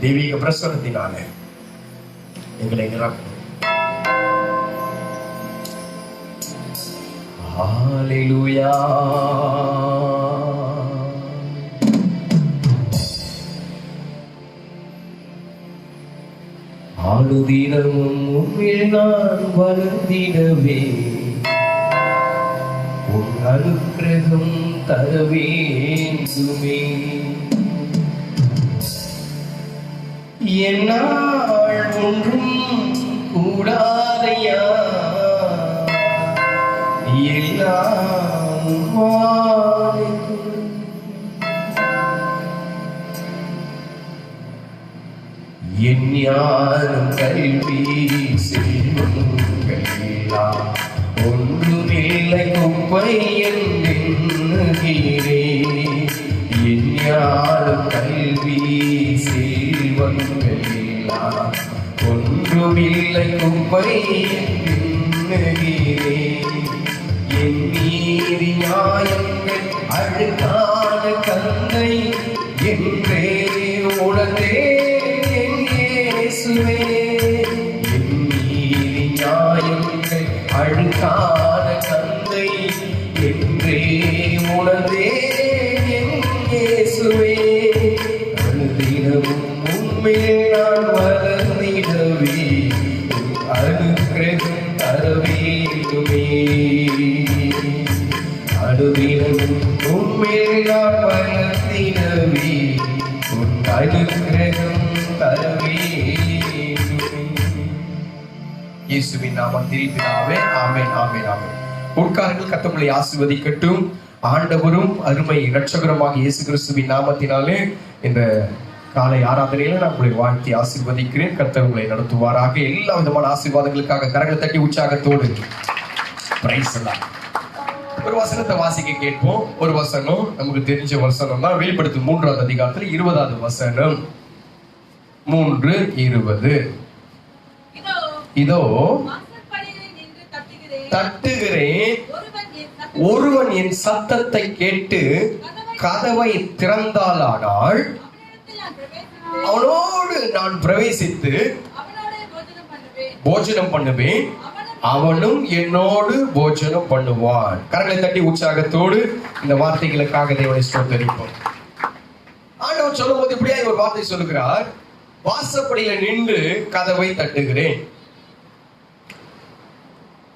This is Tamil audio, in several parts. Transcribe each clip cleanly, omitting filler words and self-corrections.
தெய்வீக பிரசனத்தினாலே எங்களை நிரப்பும். ஹல்லேலூயா. ஆளுதினமும் உம்மில் நான் வளர்ந்திடவே உன் அனுக்கிரகம் தர வேண்டுமே. என்னால் ஒன்றும் கூடாதையா, எல்லாம் என் ஞானம் கல்வி செல்வங்கள் எல்லாம் ஒன்றுமில்லை குப்பை என்கிறேன். என் ஞானம் கல்வி செல்வங்கள் எல்லாம் ஒன்றுமில்லை குப்பை என்கிறேன். என் நீதி நியாயங்கள் அழுக்கான கந்தை என்றே உணர்ந்தே இயேசுவே. என் நீதி நியாயங்கள் அழுக்கான கந்தை என்றே உணர்ந்தே இயேசுவே. அனுதினமும் உம்மில் நான் வளர்ந்திடவே அனுக்கிரகம் தர வேண்டுமே. அனுதினமும் உம்மில் நான் வளர்ந்திடவே அனுக்கிரகம் தர வேண்டுமே. இயேசுவின் நாமத்தில் பிதாவே, ஆமென், ஆமென், ஆமென். உட்காருங்கள். கர்த்தர் ஆசீர்வதிக்கட்டும். ஆண்டவரும் அருமை இரட்சகருமாக இயேசு கிறிஸ்துவின் நாமத்தினாலே இந்த காலை ஆராதனையில நான் உங்களை வாழ்த்தி ஆசீர்வதிக்கிறேன். கர்த்தர் உங்களை நடத்துவாராக. எல்லா விதமான ஆசீர்வாதங்களுக்காக கரங்களை தட்டி உற்சாகத்தோடு பிரைஸ் எல்லாம். ஒரு வசனத்தை வாசிக்க கேட்போம். ஒரு வசனம் நமக்கு தெரிஞ்ச வசனம் தான். வெளிப்படுத்தும் 3வது அதிகாரத்தில் 20வது வசனம். 3:20. இதோ தட்டுகிறேன், ஒருவன் என் சத்தத்தை கேட்டு கதவை திறந்தாலானால் அவனோடு நான் பிரவேசித்து போஜனம் பண்ணுவேன், அவனும் என்னோடு போஜனம் பண்ணுவான். கரங்களை தட்டி உற்சாகத்தோடு இந்த வார்த்தைகளுக்காக தேவனை ஸ்தோத்திரிப்போம். ஆண்டவர் சொல்லும் போது இப்படியா ஒரு வார்த்தை சொல்லுகிறார். வாசப்படியில நின்று கதவை தட்டுகிறேன்.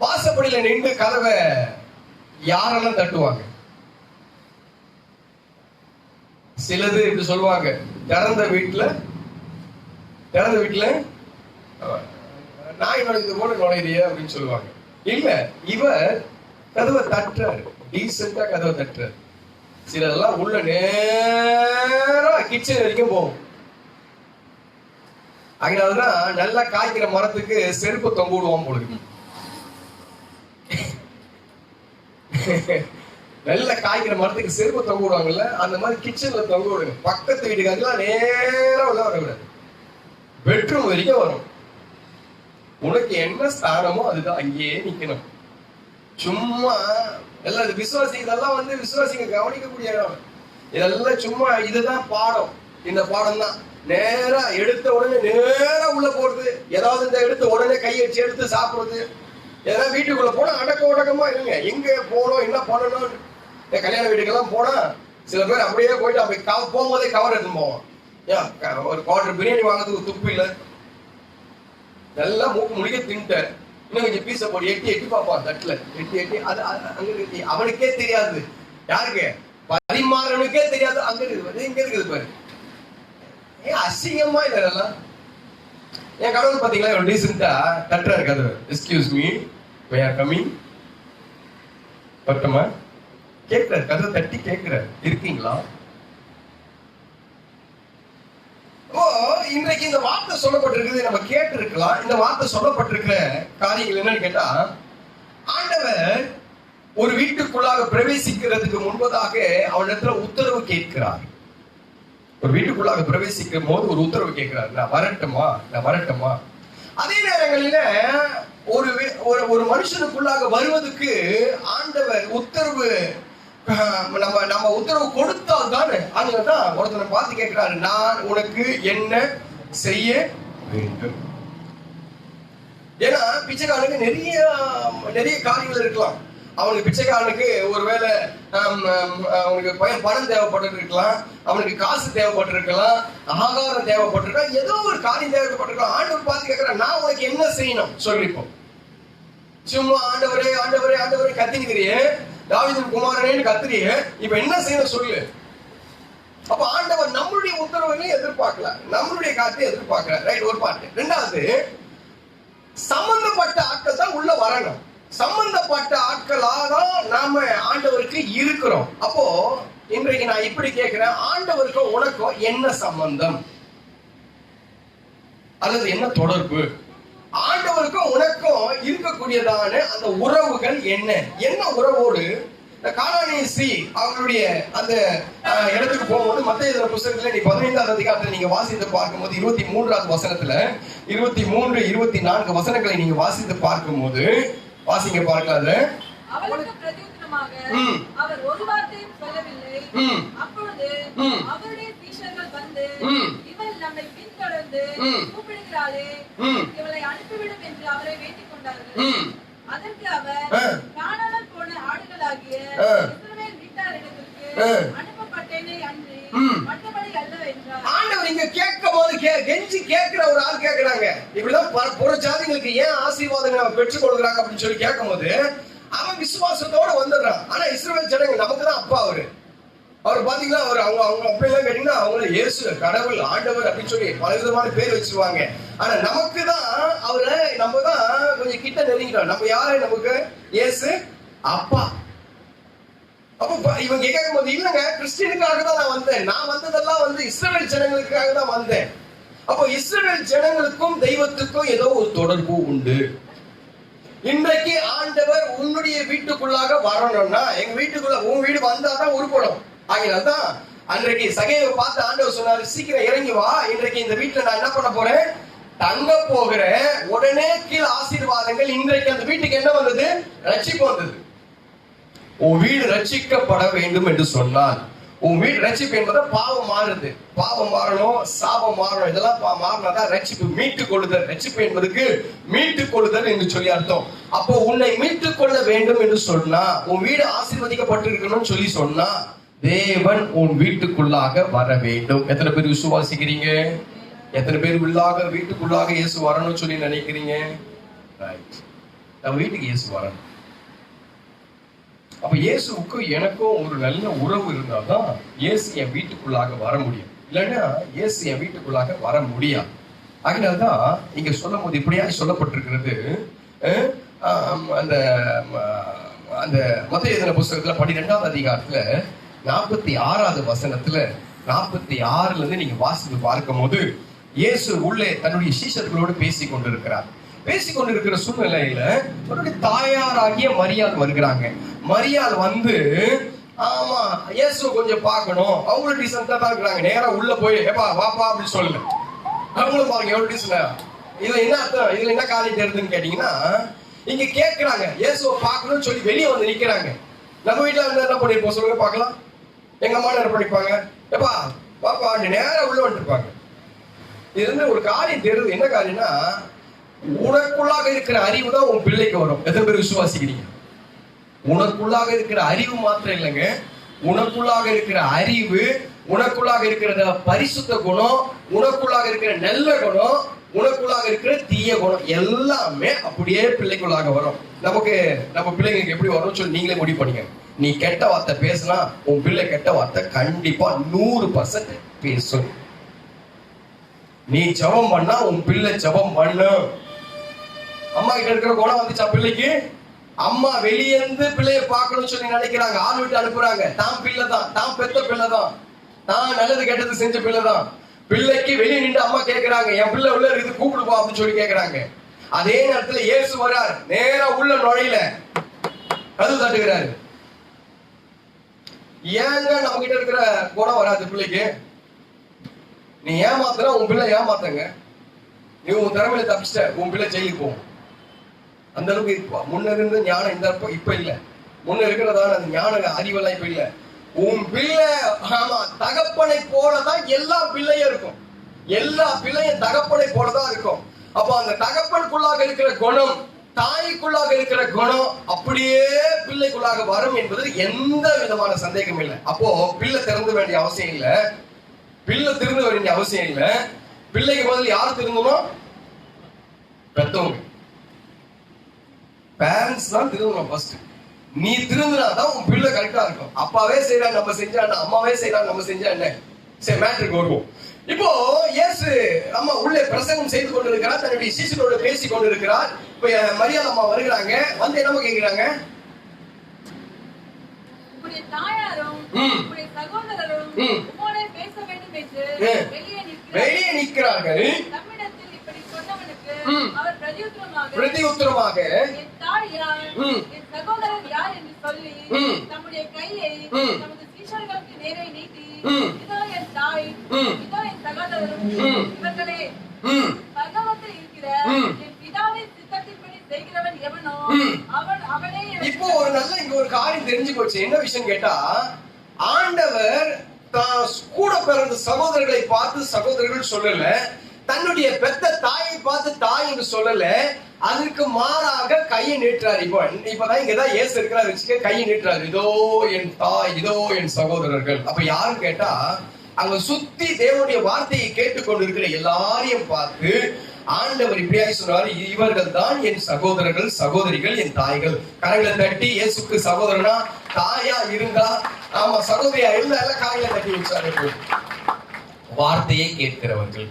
வாசப்படியில நின்று கதவை யாரெல்லாம் தட்டுவாங்க? சிலது இப்படி சொல்லுவாங்க, திறந்த வீட்டுல நாய் நுழைந்து போல நுழையிறிய அப்படின்னு சொல்லுவாங்க. இல்ல, இவர் கதவை தட்டுறாரு, டீசெண்டா கதவை தட்டுறாரு. சிலதெல்லாம் உள்ள நேரா கிச்சன் வரைக்கும் போகும். அதனாலதான் நல்லா காய்க்கிற மரத்துக்கு செருப்பு தொங்க விடுவோம் போல. நல்ல காய்க்கிற மரத்துக்கு செருப்பு தொங்க விடுவாங்கல்ல, அந்த மாதிரி கிச்சன்ல தொங்க விடுங்க. பக்கத்து வீட்டுக்காரங்களாம் நேரா உள்ள வரக்கூடாது, பெட்ரூம் வரைக்கும் வரும். உனக்கு என்ன ஸ்தானமோ அதுதான், அங்கேயே நிக்கணும். சும்மா எல்லாம் விசுவாசி, இதெல்லாம் விசுவாசிங்க கவனிக்கக்கூடிய இடம். இதெல்லாம் சும்மா இதுதான் பாடம். இந்த பாடம் தான் நேரா எடுத்த உடனே நேரா உள்ள போறது. ஏதாவது இந்த எடுத்த உடனே கையடிச்சு எடுத்து சாப்பிடுறது. ஏதாவது வீட்டுக்குள்ள போனா அடக்க உடக்கமா இருங்க. எங்க போனோம், என்ன பண்ணணும். கல்யாண வீட்டுக்கெல்லாம் போனா சில பேர் அப்படியே போயிட்டு அப்படி போகும்போதே கவர் எடுத்து போவோம். ஒரு குவார்டர் பிரியாணி வாங்கிறதுக்கு துப்பு இல்லை, நல்லா மூக்கு முடிக்க தின்ட்ட, இன்னும் கொஞ்சம் பீஸை போட்டு எட்டி எட்டி பார்ப்பான் தட்டுல. எட்டி அது அங்க அவனுக்கே தெரியாது. யாருக்கு? பரிமாறனுக்கே தெரியாது. அங்க இருக்குது, இங்க இருக்குது பாரு. ஏன் அசிங்கமா இல்லை இதெல்லாம்? என் கடவுள் பாத்தீங்களா ஒரு டீசெண்டா தட்டுறாரு கதவை. Excuse me, we are coming. பட்டமா கேட்கிறாரு, கதவை தட்டி கேட்கிறாரு, இருக்கீங்களா? ஓ, இன்றைக்கு இந்த வார்த்தை சொல்லப்பட்டிருக்குது, நம்ம கேட்டு இருக்கலாம். இந்த வார்த்தை சொல்லப்பட்டிருக்கிற காரியங்கள் என்னன்னு கேட்டா, ஆண்டவர் ஒரு வீட்டுக்குள்ளாக பிரவேசிக்கிறதுக்கு முன்பதாக அவனிடத்துல உத்தரவு கேட்கிறார். ஒரு வீட்டுக்குள்ளாக பிரவேசிக்கும் போது ஒரு உத்தரவு கேட்கிறார், நான் வரட்டுமா. அதே நேரங்களில ஒரு மனுஷனுக்குள்ளாக வருவதற்கு ஆண்டவர் உத்தரவு நம்ம உத்தரவு கொடுத்தால் தானே. அதனாலதான் ஒருத்தனை பார்த்து கேட்கிறாரு, நான் உனக்கு என்ன செய்ய வேண்டும். ஏன்னா பிச்சைக்காரனுக்கு நிறைய காரியங்கள் இருக்கலாம். அவனுக்கு பிச்சைக்காரனுக்கு ஒருவேளை அவனுக்கு பணம் தேவைப்பட்டு இருக்கலாம், அவனுக்கு காசு தேவைப்பட்டு இருக்கலாம், ஆகாரம் தேவைப்பட்டிருக்கலாம், ஏதோ ஒரு காரியம் தேவைப்பட்டிருக்கலாம். ஆண்டவர் பார்த்து கேட்கிறார், நான் உனக்கு என்ன செய்யணும் சொல்லிப்போம். சும்மா ஆண்டவரே ஆண்டவரே ஆண்டவரே கத்திக்கிறியே, தாவீதின் குமாரனேன்னு கத்திரியே, இப்ப என்ன செய்யணும் சொல்லு. அப்ப ஆண்டவர் நம்மளுடைய உத்தரவுகளையும் எதிர்பார்க்கல, நம்மளுடைய காரியத்தை எதிர்பார்க்கல. ரைட், ஒரு பாட்டு. ரெண்டாவது, சம்பந்தப்பட்ட ஆட்கள் தான் உள்ள வரணும். சம்பந்தப்பட்ட ஆட்களாக நாம ஆண்டவருக்கு இருக்கிறோம். அப்போ இன்றைக்கு நான் இப்படி கேட்கிறேன், ஆண்டவருக்கும் உனக்கும் என்ன சம்பந்தம் அல்லது என்ன தொடர்பு? ஆண்டவருக்கும் உனக்கும் இருக்கக்கூடியதான அந்த உறவுகள் என்ன என்ன உறவோடு? கானானிய ஸ்ரீ அவங்களுடைய அந்த இடத்துக்கு போகும்போது மத்தேயு புத்தகத்துல நீ 15வது அதிகாரத்துல நீங்க வாசித்து பார்க்கும்போது 23வது வசனத்துல 23, 24 வசனங்களை நீங்க வாசித்து பார்க்கும்போது வாசிங்க பார்க்கல. அவளுக்கு பிரதியுத்தரமாக அவர் ஒரு வார்த்தையும் சொல்லவில்லை. அப்பொழுது அவருடைய சீஷர்கள் வந்து, இவள் நம்மை பின்தொடர்ந்து கூப்பிடுகிறாளே, இவளை அனுப்பிவிடும் என்று அவரை வேண்டிக் கொண்டார்கள். அதற்கு அவர், காணாமல் போன ஆடுகளாகிய இஸ்ரவேல் வீட்டாரிடத்திற்கு அனுப்பப்பட்டேனே அன்றி மற்றபடி அல்ல என்றார். ஆண்டவர் இங்க கேட்கும் போது கெஞ்சி கேட்கிற ஒரு ஆள் கேட்கிறாங்க, இப்படிதான் புற ஜாதிகளுக்கு ஏன் ஆசீர்வாதங்களை பெற்றுக் கொள்கிறாங்க அப்படின்னு சொல்லி கேட்கும் போது அவன் விசுவாசத்தோட வந்துடுறான். ஆனா இஸ்ரவேல் ஜனங்கள் நமக்கு தான் அப்பா. அவர் பாத்தீங்கன்னா அவங்க அப்படி எல்லாம் கேட்டீங்கன்னா அவங்கள இயேசு கடவுள் ஆண்டவர் அப்படின்னு சொல்லி பல விதமான பேர் வச்சிருவாங்க. ஆனா நமக்கு தான் அவரை நம்ம தான் கொஞ்சம் கிட்ட நெருங்கிட்டோம். நம்ம யாரு? நமக்கு இயேசு அப்பா. அப்ப இவங்க கேட்கும் போது, இல்லங்க கிறிஸ்டியனுக்காக தான் நான் வந்தேன், நான் வந்ததெல்லாம் இஸ்ரவேல் ஜனங்களுக்காக தான் வந்தேன். அப்போ இஸ்ரவேல் ஜனங்களுக்கும் தெய்வத்துக்கும் ஏதோ ஒரு தொடர்பு உண்டு. இன்றைக்கு ஆண்டவர் உன்னுடைய வீட்டுக்குள்ளாக வரணும்னா, எங்க வீட்டுக்குள்ள உன் வீடு வந்தாதான் உருப்படும். ஆகினால்தான் அன்றைக்கு சகையை பார்த்து ஆண்டவர் சொன்னாரு, சீக்கிரம் இறங்கி வா, இன்றைக்கு இந்த வீட்டுல நான் என்ன பண்ண போறேன், தங்க போகிறேன். உடனே கீழே ஆசீர்வாதங்கள். இன்றைக்கு அந்த வீட்டுக்கு என்ன வந்தது? ரட்சிப்பு வந்தது. உன் வீடு ரட்சிக்கப்பட வேண்டும் என்று சொன்னால், உன் வீடு ரட்சிப்பு என்பதை பாவம் மாறுது, பாவம் மாறணும், சாபம் மாறணும், இதெல்லாம் மாறினாதான் ரட்சிப்பு, மீட்டுக் கொள்ளுதல். ரட்சிப்பு என்பதுக்கு மீட்டுக் கொள்ளுதல் என்று சொல்லி அர்த்தம். அப்போ உன்னை மீட்டுக் கொள்ள வேண்டும் என்று சொன்னா, உன் வீடு ஆசீர்வதிக்கப்பட்டு இருக்கணும்னு சொல்லி சொன்னா, தேவன் உன் வீட்டுக்குள்ளாக வர வேண்டும். எத்தனை பேர் விசுவாசிக்கிறீங்க? எத்தனை பேர் வீட்டுக்குள்ளாக இயேசு வரணும்னு சொல்லி நினைக்கிறீங்க? நம்ம வீட்டுக்கு இயேசு வரணும். அப்ப இயேசுக்கும் எனக்கும் ஒரு நல்ல உறவு இருந்தால்தான் இயேசு என் வீட்டுக்குள்ளாக வர முடியும். இல்லைன்னா இயேசு என் வீட்டுக்குள்ளாக வர முடியாது. அதனால்தான் இங்க சொல்லும் போது இப்படியா சொல்லப்பட்டிருக்கிறது. அந்த அந்த மத்தேயு எழுதின புத்தகத்துல 12வது அதிகாரத்துல 46வது வசனத்துல 46ல இருந்து நீங்க வாசித்து பார்க்கும் போது இயேசு உள்ளே தன்னுடைய சீஷர்களோடு பேசிக் கொண்டிருக்கிற சூழ்நிலையில அவருடைய தாயாராகிய மரியாள் வருகிறாங்க. மரியாள் ஆமா இயேசு கொஞ்சம் பார்க்கணும், அவங்களும் டீசென்டா தான் இருக்கிறாங்க. நேரா உள்ள போய் ஏப்பா வாப்பா அப்படின்னு சொல்லல. அவங்களும் பாருங்க எவ்வளவு டீசென்டா. இதுல என்ன அர்த்தம், இதுல என்ன காரியம் தெரியுதுன்னு கேட்டீங்கன்னா, இங்க கேட்கிறாங்க இயேசுவை பார்க்கணும்னு சொல்லி வெளியே வந்து நிக்கிறாங்க. நம்ம வீட்டுல என்ன பண்ணிருப்போம் சொல்லுங்க பார்க்கலாம். எங்க அம்மா என்ன பண்ணிருப்பாங்க, எப்பா பாப்பா நேரா உள்ள வந்துருப்பாங்க. இது வந்து ஒரு காரியம் தெரியுது. என்ன காரியம்னா, உனக்குள்ளாக இருக்கிற அறிவு தான் உன் பிள்ளைக்கு வரும். எத்தனை பேர் விசுவாசிக்கிறீங்க? உனக்குள்ளாக இருக்கிற அறிவு மாத்திரம் இல்லைங்க, உனக்குள்ளாக இருக்கிற அறிவு, உனக்குள்ளாக இருக்கிற பரிசுத்த குணம், உனக்குள்ளாக இருக்கிற நல்ல குணம், உனக்குள்ளாக இருக்கிற தீய குணம் எல்லாமே அப்படியே பிள்ளைக்குள்ளாக வரும். நம்ம பிள்ளைங்களுக்கு எப்படி வரும்னு சொல்லி நீங்களே முடிவு பண்ணுங்க. நீ கெட்ட வார்த்தை பேசினா உன் பிள்ளை கெட்ட வார்த்தை கண்டிப்பா 100% பேசும். நீ ஜபம் பண்ணா உன் பிள்ளை ஜபம் பண்ணு. அம்மா கிட்ட இருக்கிற குணம் வந்துச்சா பிள்ளைக்கு? அம்மா வெளியேந்து பிள்ளைய பார்க்கணும்னு சொல்லி நினைக்கிறாங்க, ஆள் விட்டு அனுப்புறாங்க. தான் பிள்ளை தான், தான் பெத்த பிள்ளை தான், தான் நல்லது கெட்டது செஞ்ச பிள்ளை தான். பிள்ளைக்கு வெளியே நின்று அம்மா கேட்கிறாங்க, என் பிள்ளை உள்ள இருக்குது கூப்பிடுப்பா அப்படின்னு சொல்லி கேட்கிறாங்க. அதே நேரத்துல இயேசு வரார், நேரா உள்ள நுழையில கதவு தட்டுகிறாரு. ஏங்க நம்ம கிட்ட இருக்கிற குணம் வராது பிள்ளைக்கு? நீ ஏமாத்துனா உன் பிள்ளை ஏமாத்தங்க, நீ உன் திறமையில தப்பிச்சிட்ட உன் பிள்ளை ஜெயிலுக்கு போகும். அந்த அளவுக்கு முன்ன இருந்து ஞானம் இந்த இப்ப இல்ல. முன்ன இருக்கிறதான அந்த ஞான அறிவெல்லாம் இப்ப இல்ல. உன் பிள்ளை ஆமா தகப்பனை போலதான் எல்லா பிள்ளையும் இருக்கும். எல்லா பிள்ளையும் தகப்பனை போலதான் இருக்கும். அப்போ அந்த தகப்பனுக்குள்ளாக இருக்கிற குணம், தாய்க்குள்ளாக இருக்கிற குணம் அப்படியே பிள்ளைக்குள்ளாக வரும் என்பது எந்த விதமான சந்தேகம் இல்லை. அப்போ பிள்ளை திறந்து வேண்டிய அவசியம் இல்லை. பிள்ளை திருந்த வேண்டிய அவசியம் இல்லை. பிள்ளைக்கு பதில் யார் திருந்தணும்? பெத்தவங்க, பேரண்ட்ஸ் தான் திருந்தணும் ஃபர்ஸ்ட். நீ திருந்தினாதான் உன் பிள்ளை கரெக்டா இருக்கும். அப்பாவே செய்யறா நம்ம செஞ்சா என்ன, அம்மாவே செய்யறா நம்ம செஞ்சா என்ன? சரி, மேட்ருக்கு வருவோம். இப்போ இயேசு அம்மா உள்ளே பிரசங்கம் செய்து கொண்டிருக்கிறார், தன்னுடைய சீஷரோடு பேசி கொண்டிருக்கிறார். இப்ப மரியாதை அம்மா வருகிறாங்க. வந்து என்னமா கேக்குறாங்க? உங்களுடைய தாயாரும் உங்களுடைய சகோதரரும் உம்மோட பேச வேண்டும் என்று வெளியே நிற்கிறார்கள். நம்மிடத்தில் இப்படி சொன்னவனுக்கு அவர் பிரதியுத்தரமாக என் தாய் யார், என் சகோதரர் யார் என்று சொல்லி தம்முடைய கையை நமது சீஷர்களுக்கு நேரே நீட்டி, இதோ என் தாய், இதோ என் சகோதரரும், இவர்களே பரலோகத்தில் இருக்கிற என் பிதாவின் சித்தத்தின்படி செய்கிறவன் எவனோ அவனே. இப்போ ஒரு நல்ல இங்க ஒரு காரியம் தெரிஞ்சு போச்சு. என்ன விஷயம் கேட்டா, ஆண்டவர் கூட பிறந்த சகோதரர்களை பார்த்து சகோதரர்கள் சொல்லல, தன்னுடைய பெத்த தாயை பார்த்து தாய் என்று சொல்லல, அதுக்கு மாறாக கையை நீட்டுறாரு. இப்பதான் இங்கதான் இயேசு இருக்கிறாரு, கையை நீட்டுறாரு. இதோ என் தாய், இதோ என் சகோதரர்கள். அப்ப யாரும் கேட்டா, அங்க சுத்தி தேவனுடைய வார்த்தையை கேட்டுக்கொண்டிருக்கிற எல்லாரையும் பார்த்து ஆண்டவர் இப்படியாக சொன்னாரு, இவர்கள் தான் என் சகோதரர்கள், சகோதரிகள், என் தாய்கள். கரங்களை தட்டி இயேசுக்கு சகோதரனா தாயா இருந்தா, ஆமா சகோதரியா இருந்தா எல்லாம் காலையில தட்டி வச்சாரு. வார்த்தையை கேட்கிறவர்கள்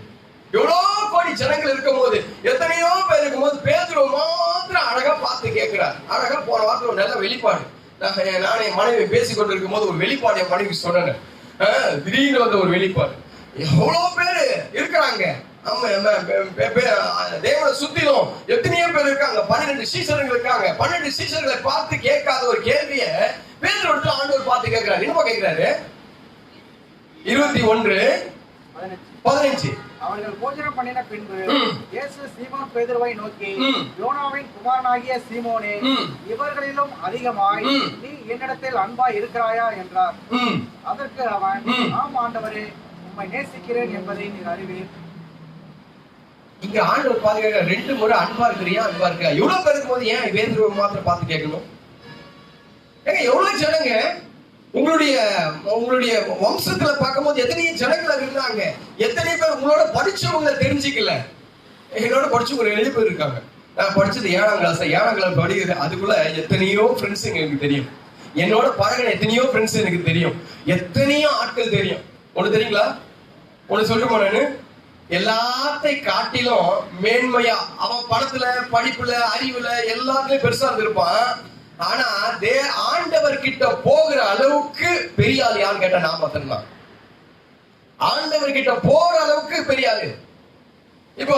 எவ்வளவு கோடி ஜனங்கள் இருக்கும் போது, எத்தனையோ பேர் இருக்கும் போது, பேதுரு மாத்திரம் அழகா பார்த்து கேட்கிறார். அழகா போன வாரத்துல ஒரு நல்ல வெளிப்பாடு, நானே மனைவி பேசிக் கொண்டிருக்கும் போது ஒரு வெளிப்பாடு என் மனைவி சொன்னேன். திடீர்னு வந்த ஒரு வெளிப்பாடு. எவ்வளவு பேரு இருக்கிறாங்க, தேவனை சுத்திலும் எத்தனையோ பேர் இருக்காங்க, 12 சீஷர்கள் இருக்காங்க. 12 சீஷர்களை பார்த்து கேட்காத ஒரு கேள்விய பேதுரு ஆண்டவர் பார்த்து கேட்கிறாரு. என்னமா கேட்கிறாரு? 21:15. அவர்கள் போஜனம் பண்ணின பின்பு இயேசு சீமோன் பேதுருவை நோக்கி, யோனாவின் குமாரனாகிய சீமோனே, இவர்களிலும் அதிகமாய் நீ என்னிடத்தில் அன்பாய் இருக்கிறாயா என்றார். அதற்கு அவன், ஆம் ஆண்டவரே, உம்மை நேசிக்கிறேன் என்பதை நீர் அறிவீர். இங்க ஆண்டவர் பாருங்க, 2 முறை அன்பா இருக்கிறியா, அன்பா இருக்கா. எவ்வளவு பேருக்கு போது ஏன் பேதுருவை மாத்திரம் பார்த்து கேட்கணும்? ஏங்க எவ்வளவு ஜனங்க உங்களுடைய வம்சத்துல பார்க்கும்போது எத்தனையோ ஜனங்கள் இருந்தாங்க. எத்தனை பேர் உங்களோட படிச்சவங்க தெரிஞ்சுக்கல. என்னோட படிச்சவங்க 7 பேர் இருக்காங்க. நான் படிச்சது 7ஆம் கிளாஸ் படிக்கிறது. அதுக்குள்ள எத்தனையோ ஃப்ரெண்ட்ஸ் எனக்கு தெரியும். என்னோட பழகின எத்தனையோ ஃப்ரெண்ட்ஸ் எனக்கு தெரியும். எத்தனையோ ஆட்கள் தெரியும். ஒண்ணு தெரியுங்களா? ஒண்ணு சொல்லிட்டு நானு, எல்லாத்தை காட்டிலும் மேன்மையா அவன் பணத்துல, படிப்புல, அறிவுல எல்லாத்துலயும் பெருசா இருந்திருப்பான். ஆனா ஆண்டவர் கிட்ட போகிற அளவுக்கு பெரிய ஆள் யான்னு கேட்டா நான் மட்டும்தான். ஆண்டவர் கிட்ட போற அளவுக்கு பெரிய ஆளு. இப்போ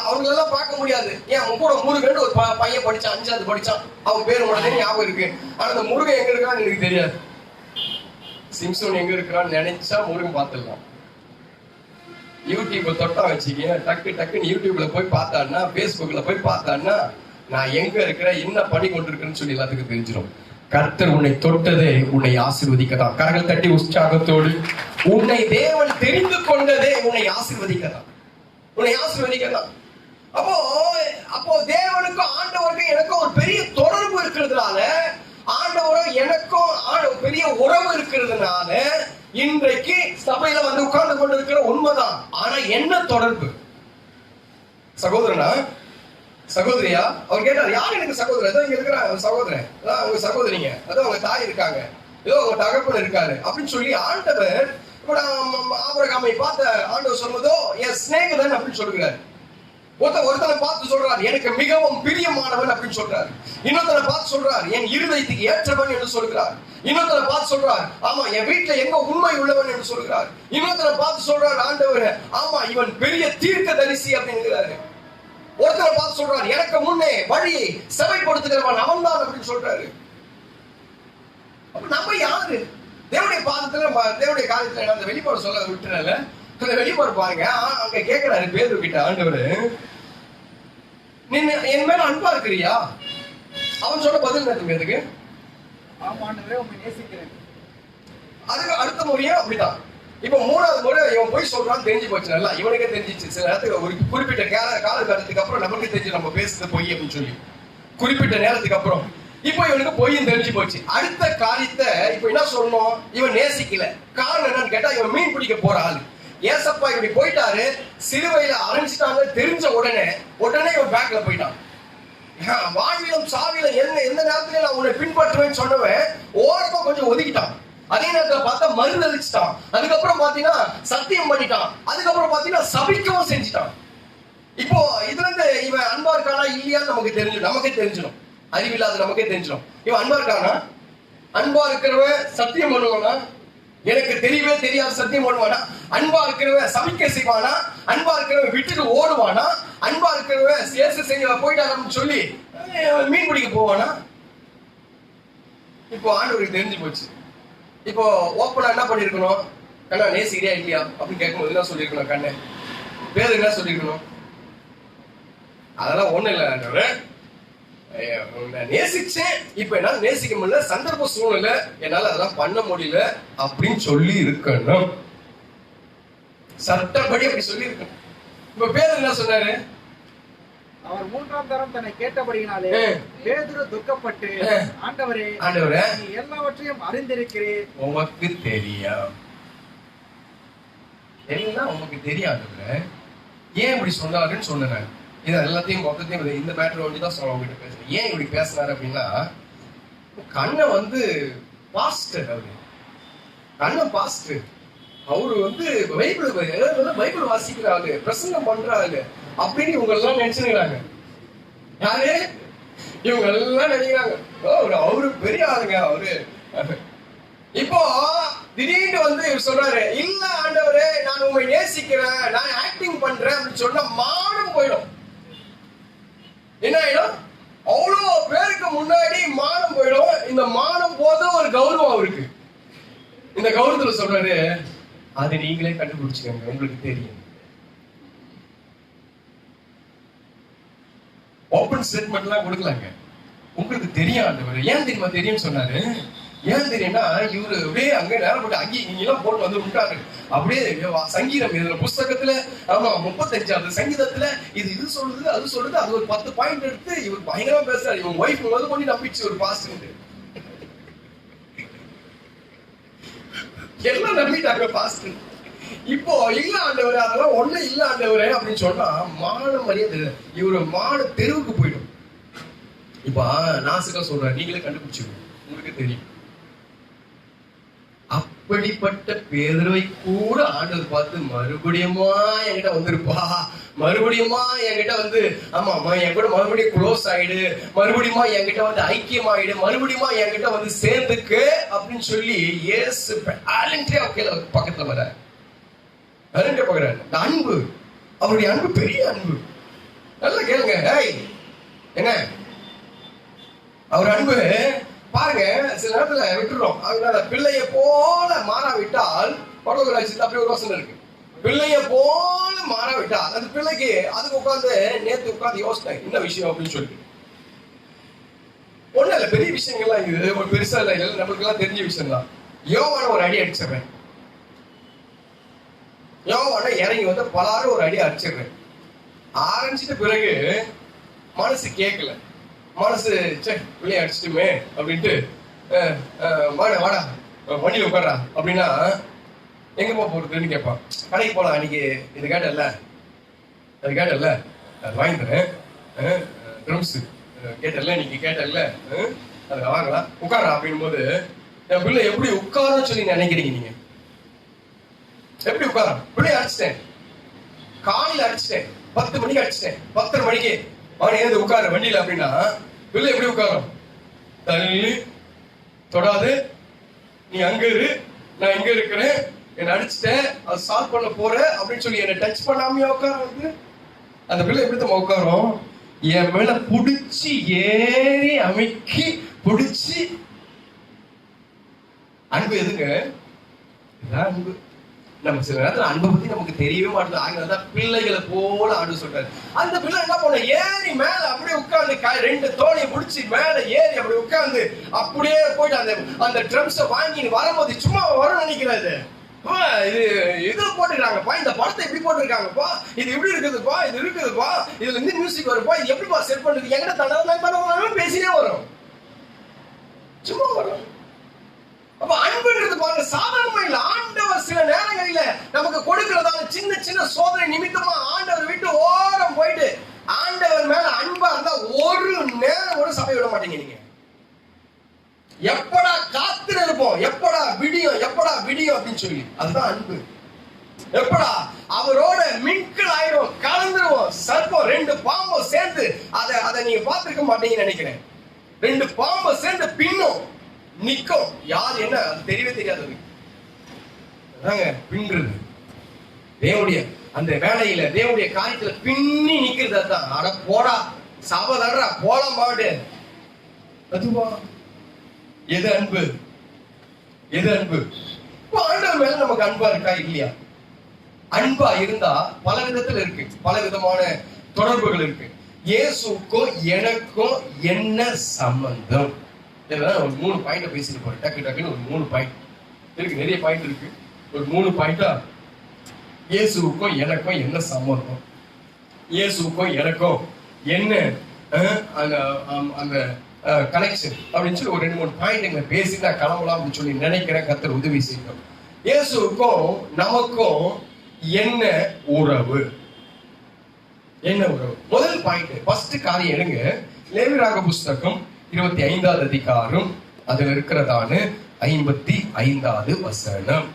அவங்க எல்லாம் பார்க்க முடியாது. ஏன் கூட முருகன் ஒரு பையன் படிச்சான், 5ஆவது படிச்சான். அவன் பேரு உடனே ஞாபகம் இருக்கு. ஆனா அந்த முருகன் எங்க இருக்கான்னு எனக்கு தெரியாது. சிம்சன் எங்க இருக்கிறான்னு நினைச்சா முருகன் பார்த்துடலாம். யூடியூப் தொட்டா வச்சுக்க, டக்குன்னு யூடியூப்ல போய் பார்த்தான்னா, பேஸ்புக்ல போய் பார்த்தான்னா, நான் எங்க இருக்கிறேன், என்ன பண்ணி கொண்டிருக்கிறேன்னு சொல்லி எல்லாத்துக்கும் தெரிஞ்சிடும். கர்த்தர் உன்னை தொட்டதே உன்னை ஆசீர்வதிக்கதான். கரங்கள் தட்டி உற்சாகத்தோடு, உன்னை தேவன் தெரிந்து கொண்டதே உன்னை ஆசீர்வதிக்கதான், உன்னை ஆசீர்வதிக்கதான். அப்போ தேவனுக்கும் ஆண்டவருக்கும் எனக்கும் ஒரு பெரிய தொடர்பு இருக்கிறதுனால, ஆண்டவரும் எனக்கும் பெரிய உறவு இருக்கிறதுனால இன்றைக்கு சபையில வந்து உட்கார்ந்து கொண்டிருக்கிற உண்மைதான். ஆனா என்ன தொடர்பு? சகோதரனா, சகோதரியா? அவர் கேட்டார், யார் எனக்கு சகோதரர்? ஏதோ இங்க இருக்கிற சகோதரன், அதான் அவங்க சகோதரிங்க, அதான் அவங்க தாய் இருக்காங்க, ஏதோ அவங்க தகப்பன் இருக்காரு அப்படின்னு சொல்லி ஆண்டவர் ஆபிரகாமை பார்த்த ஆண்டவர் சொல்வதோ என் சிநேகிதன் அப்படின்னு சொல்லுகிறார். ஒருத்தனை பார்த்து சொல்றாரு, எனக்கு மிகவும் பிரியமானவன் அப்படின்னு சொல்றாரு. இன்னொருத்தனை பார்த்து சொல்றாரு, என் இருதயத்துக்கு ஏற்றவன் என்று சொல்கிறார். இன்னொருத்தனை பார்த்து சொல்றார், ஆமா என் வீட்டுல எங்க உண்மை உள்ளவன் என்று சொல்கிறார். இன்னொருத்தனை பார்த்து சொல்றாரு ஆண்டவர், ஆமா இவன் பெரிய தீர்க்கதரிசி அப்படிங்கிறாரு. ஒருத்தரை பார்த்து சொல்றாரு, எனக்கு முன்னே வழியை செவைப்படுத்துகிறவன் அவன் தான் அப்படின்னு சொல்றாரு. நம்ம யாரு? தேவனுடைய பாதத்துல, தேவனுடைய காரியத்துல அந்த வெளிப்பாடு சொல்ல விட்டுறல. அந்த வெளிப்பாடு பாருங்க. அங்க கேட்கிறாரு பேதுரு கிட்ட ஆண்டவரு, நீ என் மேல அன்பா இருக்கிறியா? அவன் சொன்ன பதில் நேரத்துக்கு ஆமாண்டவரே உம்மை நேசிக்கிறேன். அதுக்கு அடுத்த முறையும் அப்படிதான். இப்ப 3வது முறை இவன் போய் சொல்றான்னு தெரிஞ்சு போச்சு. நல்லா இவனுக்கே தெரிஞ்சிச்சு. சில நேரத்துக்கு ஒரு குறிப்பிட்ட காலகட்டத்துக்கு அப்புறம் நமக்கு தெரிஞ்சு நம்ம பேசுறது பொய் அப்படின்னு சொல்லி குறிப்பிட்ட நேரத்துக்கு அப்புறம் இப்போ இவனுக்கு பொய்யும் தெரிஞ்சு போச்சு. அடுத்த காரியத்தை இப்ப என்ன சொல்லணும், இவன் நேசிக்கல. காரணம் என்னன்னு கேட்டா இவன் மீன் பிடிக்க போற ஆளு. ஏசப்பா இப்படி போயிட்டாரு, சிலுவையில அரைஞ்சிட்டாங்க தெரிஞ்ச உடனே இவன் பேக்ல போயிட்டான். வாழ்விலும் சாவிலும் எந்த நேரத்துல நான் உன்னை பின்பற்றுவேன்னு சொன்னவன் ஓரமா கொஞ்சம் ஒதுக்கிட்டான். அதே நேரத்துல பார்த்தா மறுதளிச்சிட்டான். அதுக்கப்புறம் பாத்தீங்கன்னா சத்தியம் பண்ணிட்டான். அதுக்கப்புறம் பாத்தீங்கன்னா சபிக்கவும் செஞ்சுட்டான். இப்போ இதுல இருந்து இவன் அன்பா இருக்கானா இல்லையான்னு நமக்கே தெரிஞ்சிடும். அறிவில்லாத நமக்கே தெரிஞ்சிடும். இவன் அன்பா இருக்கானா? அன்பா இருக்கிறவன் சத்தியம் பண்ணுவானா? எனக்கு தெரியவே தெரியாது சத்தியம் பண்ணுவானா? அன்பா இருக்கிறவன் சபிக்க செய்வானா? அன்பா இருக்கிறவன் விட்டுட்டு ஓடுவானா? அன்பா இருக்கிறவன் சேச செய்ய போயிட்டாங்கன்னு சொல்லி மீன் பிடிக்க போவானா? இப்போ ஆண்டவருக்கு தெரிஞ்சு போச்சு. இப்போ ஓப்பனா என்ன பண்ணிருக்கணும், கண்ணா நேசிக்கிறியா இல்லையா அப்படின்னு கேட்கும்போது என்ன சொல்லிருக்கணும், கண்ணு பேரு என்ன சொல்லிருக்கணும், அதெல்லாம் ஒண்ணு இல்லை ஆண்டவரே, நேசிச்சேன், இப்ப என்னால நேசிக்க முடியல, சந்தர்ப்ப சூழ்நிலை என்னால அதெல்லாம் பண்ண முடியல அப்படின்னு சொல்லி இருக்கணும். சட்டப்படி அப்படி சொல்லி இருக்கணும். இப்ப பேரு என்ன சொன்னாரு, அவர் 3ஆம் தரம் தன்னை கேட்டபடியினாலே பேதுரு துக்கப்பட்டு, ஆண்டவரே நீ எல்லாவற்றையும் அறிந்திருக்கிறீர், உமக்கு தெரியும். உமக்கு தெரியாது ஏன் இப்படி சொன்னாருன்னு சொன்னேன். இது எல்லாத்தையும் மொத்தத்தையும் இந்த மேட்டர் வந்து தான் சொல்ல உங்ககிட்ட பேசுறேன். ஏன் இப்படி பேசினாரு அப்படின்னா, கண்ணை பாஸ்டர், கண்ணை பாஸ்டர், அவரு பைபிள் வாசிக்கிறாரு, பிரசங்கம் பண்றாரு அப்படின்னு இவங்க எல்லாம் நினைச்சுக்கிறாங்க. யாரு இவங்க எல்லாம் நினைக்கிறாங்க, அவரு பெரிய ஆளுங்க அவரு. இப்போ திடீர்னு இவர் சொல்றாரு, இல்ல ஆண்டவரே நான் உங்களை நேசிக்கிறேன், நான் ஆக்டிங் பண்றேன் அப்படின்னு சொன்னா மானம் போயிடும். என்ன ஆயிடும், அவ்வளவு பேருக்கு முன்னாடி மானம் போயிடும். இந்த மானம் போத ஒரு கௌரவம் அவருக்கு. இந்த கௌரவத்துல சொல்றாரு, அது நீங்களே கண்டுபிடிச்சுக்கோங்க, உங்களுக்கு தெரியும். ஓபன் ஸ்டேட்மெண்ட் எல்லாம் கொடுக்கலாங்க, உங்களுக்கு தெரியும் ஆண்டவரே. ஏன் தெரியுமா தெரியும் சொன்னாரு, ஏன் தெரியும்னா இவரு அப்படியே அங்க நேரம் போட்டு அங்கேயும் நீங்க எல்லாம் போட்டு வந்து விட்டாரு. அப்படியே சங்கீதம் இதுல புஸ்தகத்துல 35வது சங்கீதத்துல இது சொல்லுது அது சொல்லுது, அது ஒரு 10 பாயிண்ட் எடுத்து இவர் பயங்கரமா பேசுறாரு. இவங்க ஒய்ஃப் பண்ணி நம்பிச்சு ஒரு பாஸ்ட் எல்லாம் நம்பிட்டாங்க பாஸ்ட். இப்போ இல்ல ஆண்டவரே அதெல்லாம் ஒண்ணு இல்ல ஆண்டவரே அப்படின்னு சொன்னா மான மரியாதை இவரு மான தெருவுக்கு போயிடும். இப்ப நாசுக்கா சொல்றாரு, நீங்களே கண்டுபிடிச்சிருக்கோம், உங்களுக்கு தெரியும். அப்படிப்பட்ட பேதுருவை கூட ஆண்டவர் பார்த்து மறுபடியுமா என்கிட்ட வந்திருப்பா, மறுபடியுமா என்கிட்ட ஆமா என் கூட மறுபடியும் க்ளோஸ் ஆயிடு, மறுபடியுமா என்கிட்ட ஐக்கியமாயிடு, மறுபடியுமா என்கிட்ட சேர்ந்துக்கு அப்படின்னு சொல்லி இயேசு பக்கத்துல வர பாக்குறாரு. அன்பு, அவருடைய அன்பு பெரிய அன்பு. நல்லா கேளுங்க, என்ன அவர் அன்பு பாருங்க. சில நேரத்துல விட்டுறோம், அதனால பிள்ளைய போல மாறாவிட்டால் படகுராட்சி அப்படி ஒரு வசனம் இருக்கு, பிள்ளைய போல மாறாவிட்டால் அந்த பிள்ளைக்கு அதுக்கு நேத்து உட்காந்து யோசனை என்ன விஷயம் அப்படின்னு சொல்லி ஒண்ணு இல்ல, பெரிய விஷயங்கள்லாம் இது ஒரு பெருசா இல்ல, நம்மளுக்கு எல்லாம் தெரிஞ்ச விஷயம் தான். யோவான ஒரு அடி அடிச்சிடுறேன், யோவான இறங்கி பலாரும் ஒரு அடி அடிச்சிடுறேன். ஆரம்பிச்சிட்ட பிறகு மனசு கேட்கல, மனசு வெளியே அடிச்சிட்டுமே அப்படின்ட்டு வாடா வண்டியில உட்காரா அப்படின்னா எங்கப்பா போறதுன்னு கேட்பான். கடைக்கு போலாம், அன்னைக்கு இது கேட்டல அது கேட்டல அது வாங்கி தரேன், ட்ரம்ஸ் கேட்டல இன்னைக்கு கேட்டல அது வாங்கலாம் உட்காரா அப்படின் போது என் பிள்ளை எப்படி உட்காரன்னு சொல்லி நினைக்கிறீங்க நீங்க? எப்படி உட்காரா? பிள்ளைய அடிச்சிட்டேன், காலையில அடிச்சிட்டேன், 10 மணிக்கு அடிச்சிட்டேன், 10:30 மணிக்கு அவன் ஏந்து உட்காரு வண்டியில அப்படின்னா பிள்ளை எப்படி உட்காரும்? தள்ளி தொடாது, நீ அங்க இரு, நான் இங்க இருக்கிறேன், என்ன அடிச்சுட்டேன், அது சால்வ் பண்ண போற அப்படின்னு சொல்லி என்ன டச் பண்ணாமையா உட்கார அந்த பிள்ளை எப்படி தான் உட்காரும்? என் மேல புடிச்சு ஏறி அமைக்கி புடிச்சு. அன்பு எதுங்க? அன்பு. நம்ம சில நேரத்துல அன்பை பத்தி நமக்கு தெரியவே மாட்டேங்குது. ஆகினால்தான் பிள்ளைகளை போல ஆண்டு சொல்றாரு. அந்த பிள்ளை என்ன பண்ண, ஏறி மேல அப்படியே உட்கார்ந்து ரெண்டு தோலையை பிடிச்சி மேல ஏறி அப்படி உட்கார்ந்து அப்படியே போயிட்டு அந்த ட்ரம்ஸை வாங்கி வரும்போது சும்மா வரும் நினைக்கிறாரு. இது இது போட்டுருக்காங்கப்பா, இந்த படத்தை எப்படி போட்டிருக்காங்கப்பா, இது எப்படி இருக்குதுப்பா, இது இருக்குதுப்பா, இதுல இருந்து மியூசிக் வருப்பா, இது எப்படிப்பா செட் பண்றது, எங்கிட்ட தண்டனை பேசினே வரும், சும்மா வரும். அப்ப அன்புன்றது பாருங்க சாதாரணமா இல்ல. ஆண்டவர் சில நேரங்களில நமக்கு கொடுக்கிறதான சின்ன சின்ன சோதனை நிமித்தமா ஆண்டவர் விட்டு ஓரம் போயிட்டு ஆண்டவர் மேல அன்பா இருந்தா ஒரு நேரம் கூட சபை விட மாட்டீங்க. நீங்க எப்படா காத்து இருப்போம், எப்படா விடியும் அப்படின்னு சொல்லி, அதுதான் அன்பு. எப்படா அவரோட மின்கள் ஆயிரும், கலந்துருவோம். சர்ப்பம் ரெண்டு பாம்பும் சேர்ந்து அதை நீங்க பார்த்திருக்க மாட்டீங்கன்னு நினைக்கிறேன். ரெண்டு பாம்பு சேர்ந்து பின்னும் நிக்கும், யார் என்ன அது தெரியவே தெரியாது. பின்றது தேவனுடைய அந்த வேலையில தேவனுடைய காரியத்துல பின்னி நிக்கிறது தான். அட போடா சபதடா போலாம் பாடு, அதுவா எது அன்பு, எது அன்பு? ஆண்டவர் மேல நமக்கு அன்பா இருக்கா இல்லையா? அன்பா இருந்தா பல விதத்துல இருக்கு, பல விதமான தொடர்புகள் இருக்கு. இயேசுக்கும் எனக்கும் என்ன சம்பந்தம்? ஒரு 3 பாயிண்ட் பேசிட்டு போறேன். டக்குன்னு ஒரு 3 பாயிண்ட் இருக்கு, நிறைய பாயிண்ட் இருக்கு. ஒரு 3 பாயிண்டா இயேசுக்கும் எனக்கும் என்ன சம்பந்தம், இயேசுக்கும் எனக்கும் என்ன அந்த கனெக்ஷன் அப்படின்னு சொல்லி ஒரு 2-3 பாயிண்ட் பேசி நான் கிளம்பலாம் அப்படின்னு சொல்லி நினைக்கிறேன். கர்த்தர் உதவி செய்யும். இயேசுக்கும் நமக்கும் என்ன உறவு, என்ன உறவு? முதல் பாயிண்ட், ஃபர்ஸ்ட் காரியம் எடுங்க. லேவியராக புஸ்தகம் 25வது அதிகாரம், அதுல இருக்கிறதான 55வது வசனம்.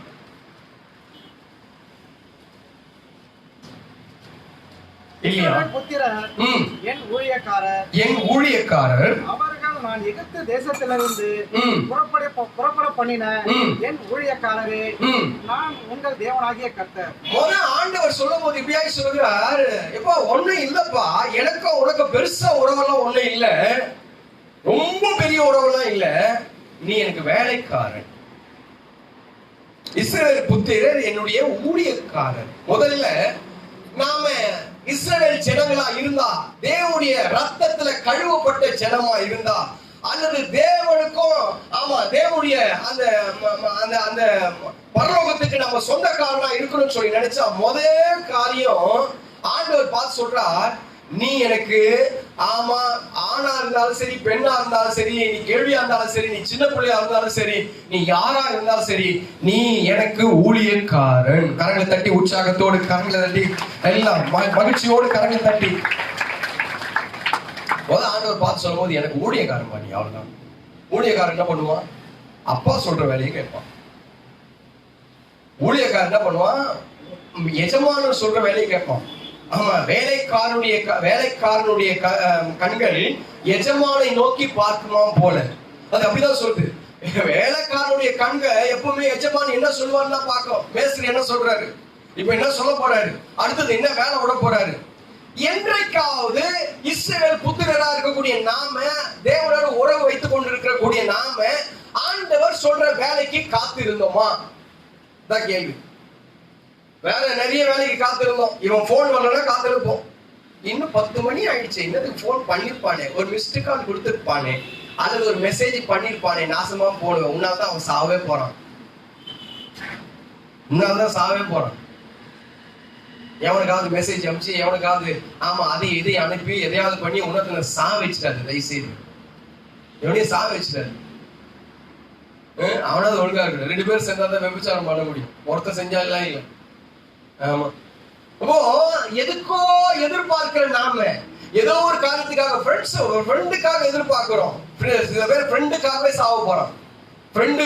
என் ஊழியக்காரர் அவர்கள் நான் எகிப்து தேசத்திலிருந்து புறப்பட பண்ணின என் ஊழியக்காரரே, நான் உங்கள் தேவனாகிய கர்த்தர். ஆண்டவர் சொல்லும் போது இப்படியாய் சொல்லுகிறார், எப்பா ஒண்ணும் இல்லப்பா, எனக்கும் உனக்கு பெருசா உறவெல்லாம் ஒண்ணும் இல்ல, ரொம்ப பெரிய உறவெல்லாம் இல்ல, நீ எனக்கு வேலைக்காரன். இஸ்ரவேல் புத்திரர் என்னுடைய ஊழியக்காரர். முதல்ல நாம இஸ்ரவேல் ஜனங்களா இருந்தா, தேவனுடைய ரத்தத்துல கழுவப்பட்ட ஜனமா இருந்தா, அல்லது தேவனுக்கும் தேவனுடைய அந்த அந்த பரலோகத்துக்கு நம்ம சொந்தக்காரனா இருக்கணும்னு சொல்லி நினைச்சா, முதல் காரியம் ஆண்டவர் பார்த்து சொல்றார், நீ எனக்கு ஆணா இருந்தாலும் சரி, பெண்ணா இருந்தாலும் சரி, நீ கேள்வியா இருந்தாலும் சரி, நீ சின்ன பிள்ளையா இருந்தாலும் சரி, நீ யாரா இருந்தாலும் சரி, நீ எனக்கு ஊழியக்காரன். கரங்களை தட்டி உற்சாகத்தோடு கரங்களை தட்டி எல்லாம் மகிழ்ச்சியோடு கரங்களை தட்டி ஆண்டவர் பார்த்து சொல்லும் போது எனக்கு ஊழியக்காரன் பண்ணி. அவ்வளவுதான். ஊழியக்காரன் என்ன பண்ணுவான்? அப்பா சொல்ற வேலையை கேட்பான். ஊழியக்காரன் என்ன பண்ணுவான்? எஜமானர் சொல்ற வேலையை கேட்பான். ஆமா, வேலைக்காரனுடைய கண்கள் எஜமானை நோக்கி பார்க்குமா போல. அது அப்படிதான் சொல்லுது. வேலைக்காரனுடைய கண்கள் எப்பவுமே எஜமான் என்ன சொல்லுவான்னு பார்க்கும். மேஸ்திரி என்ன சொல்றாரு, இப்ப என்ன சொல்ல போறாரு, அடுத்தது என்ன வேலை விட போறாரு. என்றைக்காவது இஸ்ரவேல் புத்திரரா இருக்கக்கூடிய நாம, தேவனோட உறவு வைத்துக் கொண்டிருக்கக்கூடிய நாம, ஆண்டவர் சொல்ற வேலைக்கு காத்து இருந்தோமா? தான் கேள்வி. வேற நிறைய வேலைக்கு காத்திருந்தோம். இவன் போன் வரலன்னா காத்திருப்போம். இன்னும் 10 மணி ஆயிடுச்சு, என்னதுக்கு போன் பண்ணிருப்பானே, ஒரு மிஸ்டு கால் கொடுத்துருப்பானே, அல்லது ஒரு மெசேஜ் பண்ணிருப்பானே, நாசமா போடுவேன். உன்னால்தான் அவன் சாவே போறான், உன்னால்தான் சாவே போறான். எவனுக்காவது மெசேஜ் அனுப்பிச்சு, எவனுக்காவது அதை இதை அனுப்பி எதையாவது பண்ணி உனக்கு சா வச்சுட்டாரு. தயவுசெய்து எவனையும் சா வச்சுட்டாரு. அவனாவது ஒழுங்கா இருக்கு. 2 பேரும் சேர்ந்தாதான் விபச்சாரம் பண்ண முடியும். ஒருத்தர் செஞ்சா எல்லாம் இல்லை. ஆமா, அப்போ எதுக்கோ எதிர்பார்க்கிற நாம ஏதோ ஒரு காரணத்துக்காக ஃப்ரெண்டுக்காக எதிர்பார்க்கிறோம். சில பேர் ஃப்ரெண்டுக்காகவே சாவ போறான். ஃப்ரெண்டு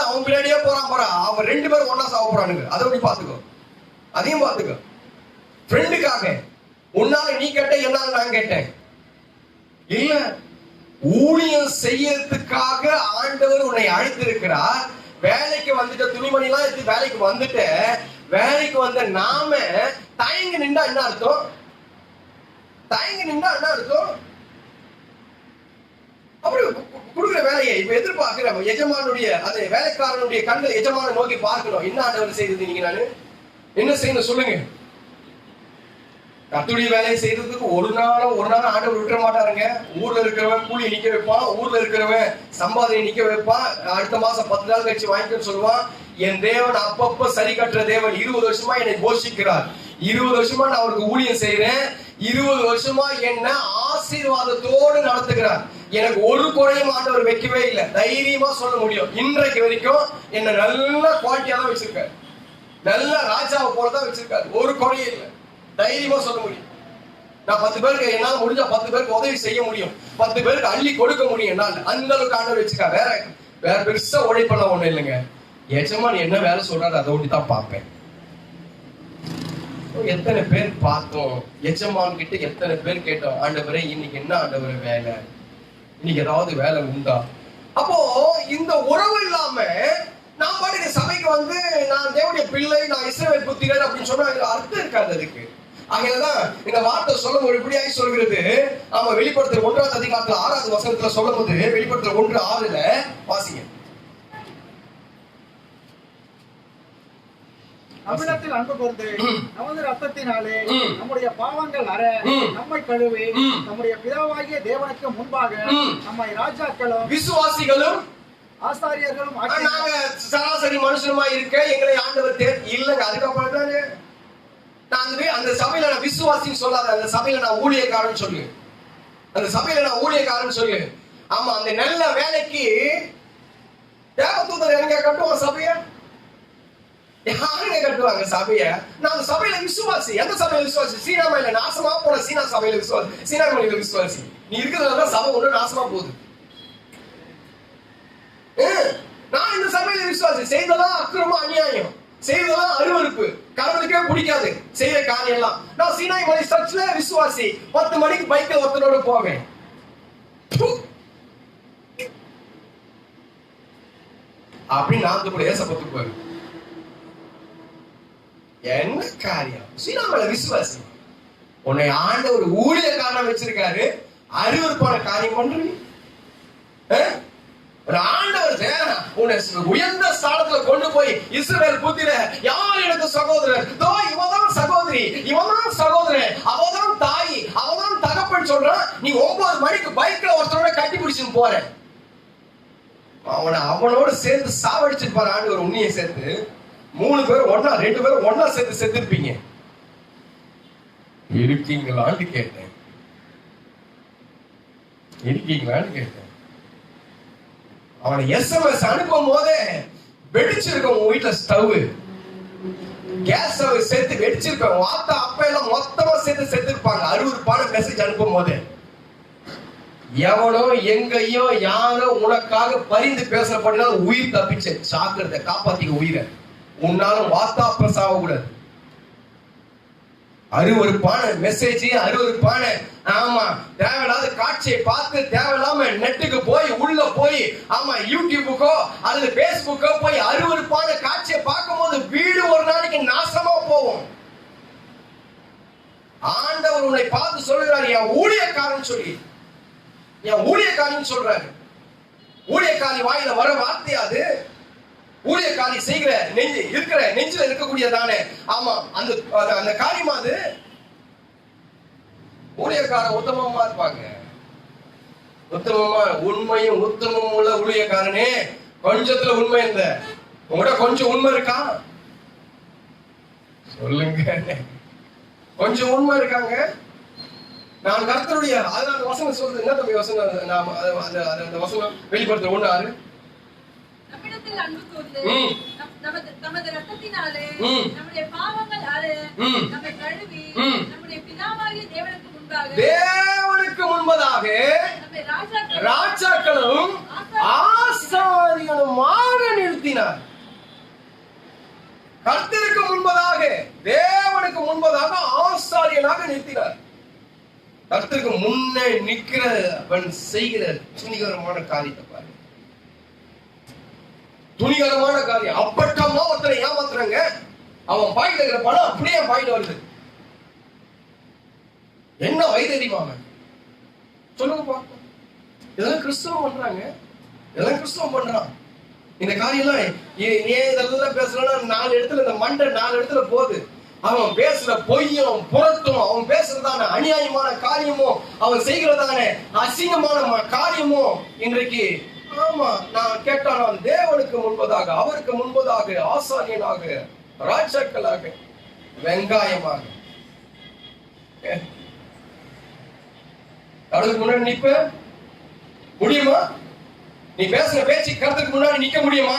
அவன் பின்னாடியே போறான். அவங்க 2 பேரும் ஒன்னா சாவ போறானுங்க. அதை எப்படி பாத்துக்கோ, அதையும் பாத்துக்கோ. ஃப்ரெண்டுக்காக உன்னால நீ கேட்ட, என்னால நான் கேட்டேன் இல்ல. ஊழியம் செய்யறதுக்காக ஆண்டவர் உன்னை அழைத்திருக்கிறார். வேலைக்கு வந்துட்ட, துணிமணி எல்லாம் எடுத்து வேலைக்கு வந்துட்ட, வேலைக்கு வந்த நாம தயங்கி நின்றா என்ன அர்த்தம்? தயங்கி நின்றா என்ன அர்த்தம்? அப்புறம் கொடுக்குற வேலையை இப்ப எதிர்பார்க்கிற எஜமானுடைய அந்த வேலைக்காரனுடைய கண்கள் எஜமான நோக்கி பார்க்கணும். என்ன ஆண்டவர் செய்தது நீங்க நானு என்ன செய்யணும் சொல்லுங்க. கர்த்தருடைய வேலையை செய்யறதுக்கு ஒரு நாள் ஆண்டவர் விட்டுற மாட்டாருங்க. ஊர்ல இருக்கிறவன் கூலி நிக்க வைப்பான், ஊர்ல இருக்கிறவன் சம்பாதனை நிக்க வைப்பான். அடுத்த மாசம் 10 நாள் கழிச்சு வாங்கிக்கன்னு சொல்லுவான். என் தேவன் அப்பப்ப சரி கட்டுற தேவன். 20 வருஷமா என்னை போஷிக்கிறார். 20 வருஷமா நான் அவருக்கு ஊழியம் செய்யறேன். 20 வருஷமா என்ன ஆசீர்வாதத்தோடு நடத்துகிறார். எனக்கு ஒரு குறையும் ஆண்டவர் வைக்கவே இல்லை. தைரியமா சொல்ல முடியும். இன்றைக்கு வரைக்கும் என்ன நல்ல குவாலிட்டியா தான் வச்சிருக்காரு. நல்ல ராஜாவை போலதான் வச்சிருக்காரு. ஒரு குறையும் இல்லை. தைரியமா சொல்ல முடியும். நான் 10 பேருக்கு என்னால முடிஞ்சா 10 பேருக்கு உதவி செய்ய முடியும். 10 பேருக்கு அள்ளி கொடுக்க முடியும். என்னால் அந்த அளவுக்கு ஆண்டவர் வச்சிருக்கா. வேற பெருசா உழைப்பெல்லாம் ஒண்ணு இல்லைங்க. எஜமான் என்ன வேலை சொல்றாரு அதை ஒண்டி தான் பார்ப்பேன். எத்தனை பேர் பார்த்தோம், எஜமான் கிட்ட எத்தனை பேர் கேட்டோம், ஆண்டவரே இன்னைக்கு என்ன ஆண்டவரே வேலை, இன்னைக்கு ஏதாவது வேலை உண்டா? அப்போ இந்த உறவு இல்லாம நான் பாட்டுக்கு சபைக்கு வந்து நான் தேவனுடைய பிள்ளை, நான் இஸ்ரவேல் புத்திரன் அப்படின்னு சொன்னா அர்த்தம் இருக்காது அதுக்கு. ஆகையாலதான் இந்த வார்த்தை சொல்லும் ஒரு இப்படியாய் சொல்கிறது. ஆமா, வெளிப்படுத்தல் 1ஆம் அதிகாரத்துல 6வது வசனத்துல சொல்லும் போது, வெளிப்படுத்தல் 1:6 வாசிங்க. நம்மிடத்தில் அன்பு கூர்ந்து நமது ரத்தத்தினாலே நம்முடைய பாவங்கள் அற நம்மை கழுவி நம்முடைய பிதாவாகிய தேவனுக்கு முன்பாக நம்மை ராஜாக்களும் விசுவாசிகளும் ஆசாரியர்களும் நாங்க சராசரி மனுஷனுமா இருக்க எங்களை ஆண்டவர் இல்லங்க. அதுக்கப்புறம் தானே நான் அந்த சபையில நான் விசுவாசின்னு சொல்லாத, அந்த சபையில நான் ஊழியக்காரன் சொல்லு. அந்த சபையில நான் ஊழியக்காரன் சொல்லு. ஆமா, அந்த நல்ல வேலைக்கு தேவதூதர் எங்க கட்டுவாங்க சபைய? யாருங்க கட்டுவாங்க சபைய? நான் சபையில விசுவாசி. எந்த சபையில விசுவாசி? சீனாமையில நாசமா போன சீனா சபையில விசுவாசி, சீனாமையில விசுவாசி. நீ இருக்கிறதுனால சபை ஒண்ணு நாசமா போகுது. நான் இந்த சபையில விசுவாசி. செய்தெல்லாம் அக்கிரமம், அநியாயம், செய்தெல்லாம் அருவருப்பு, கடவுளுக்கே பிடிக்காது செய்யற காரியம் எல்லாம். நான் சீனாய் மலை சர்ச்ல விசுவாசி. 10 மணிக்கு பைக்ல ஒருத்தரோட போவேன். அப்படி நான் கூட ஏசப்பட்டு போவேன். என்ன காரியம்? சீனாமல விசுவாசி. உன்னை ஆண்ட ஒரு ஊழியக்காரன் வச்சிருக்காரு. அருவருப்பான காரியம் பண்றீங்க. ஒரு ஆண்டவர் உன்னை உயர்ந்த ஸ்தானத்துல கொண்டு போய் இஸ்ரவேல் புத்திர யார் எனக்கு சகோதரர், இவதான் சகோதரி, இவதான் சகோதரன், அவதான் தாய், அவதான் தகப்பன் சொல்றான். நீ 9 மணிக்கு பைக்ல ஒருத்தரோட கட்டி பிடிச்சுன்னு போற. அவனோட சேர்ந்து சாவடிச்சுட்டு போற ஆண்டவர் உன்னைய சேர்த்து 3 பேர் ஒன்னா 2 பேர் ஒன்னா சேர்த்து செத்துருப்பீங்க. இருக்கீங்களான்னு கேட்டேன். இருக்கீங்களான்னு கேட்டேன். அவனை SMS அனுப்பும் போதே வெடிச்சிருக்க உங்க வீட்டுல ஸ்டவ், கேஸ் ஸ்டவ் சேர்த்து வெடிச்சிருக்க. வார்த்தை அப்ப எல்லாம் மொத்தமா சேர்த்து செத்துருப்பாங்க. 60 மெசேஜ் அனுப்பும் போதே. எவனோ எங்கேயோ யாரோ உனக்காக பரிந்து பேசப்பட்டா உயிர் தப்பிச்சு சாக்கிறத காப்பாத்திக்க உயிரை. உன்னாலும் வார்த்தாப்ப சாவ கூடாது. அருவருப்பான மெசேஜ், அருவருப்பான ஆமா தேவையில்லாத காட்சியை பார்த்து தேவையில்லாம நெட்டுக்கு போய் உள்ள போய் ஆமா யூடியூபுக்கோ அல்லது பேஸ்புக்கோ போய் அருவருப்பான காட்சியை பார்க்கும் போது வீடு ஒரு நாளைக்கு நாசமா போகும். ஆண்டவர் உன்னை பார்த்து சொல்லுகிறார், என் ஊழியக்காரன் சொல்லி, என் ஊழியக்காரன் சொல்றாரு. ஊழியக்காரி வாயில வர வார்த்தையாது. ஊழியக்காரி செய்கிற நெஞ்சில இருக்கக்கூடியதானே ஆமா அந்த காரியமா அது. ஊழியக்காரன் உத்தமமா இருப்பாங்க. உத்தமமா உண்மையும் உத்தமமும் உள்ள ஊழியக்காரனே. கொஞ்சத்துல உண்மை இல்லை. உங்கள்கிட்ட கொஞ்சம் உண்மை இருக்கா சொல்லுங்க. கொஞ்சம் உண்மை இருக்காங்க. நான் கர்த்தருடைய அதனால வசனம் சொல்றது என்ன தம்பி வசனம்? அந்த வசனம் வெளிப்படுத்த 1:6 அன்பு கூர்ந்து நமது ரத்தத்தினாலே நம்முடைய பாவங்கள் அற நம்மை கழுவி நம்முடைய பிதாவாகிய தேவனுக்கு முன்பாக நம்மை ராஜாக்களும் ஆசாரியனுமாக நிறுத்தினார். கர்த்தருக்கு முன்பதாக, தேவனுக்கு முன்பதாக ஆசாரியனாக நிறுத்தினார். கர்த்தருக்கு முன்னே நிற்கிறவன் செய்கிற துணிகரமான காரியத்தை பாரு. துணிகரமான காரியம். அப்பட்டமா ஒருத்தரை ஏமாத்துறாங்க. அவன் பாயிண்ட் இருக்கிற பணம் அப்படியே பாயிண்ட் வருது. என்ன வயது தெரியுமா? சொல்லுங்க பார்ப்போம். இதெல்லாம் கிறிஸ்தவம் பண்றாங்க, இதெல்லாம் கிறிஸ்தவம் பண்றான். இந்த காரியம்லாம் ஏன் இதெல்லாம் பேசுறேன்னா, 4 இடத்துல இந்த மண்டை 4 இடத்துல போகுது. அவன் பேசுற பொய்யும் புறத்தும், அவன் பேசுறதான அநியாயமான காரியமும், அவன் செய்கிறதான அசிங்கமான காரியமும் இன்றைக்கு ஆமா நான் கேட்டான் தேவனுக்கு முன்பதாக, அவருக்கு முன்பதாக, ஆசாரியனாக, ராஜாக்களாக, வெங்காயமாக கடவுளுக்கு முன்னாடி நிற்ப முடியுமா? நீ பேசுற பேச்சு கருத்துக்கு முன்னாடி நிக்க முடியுமா?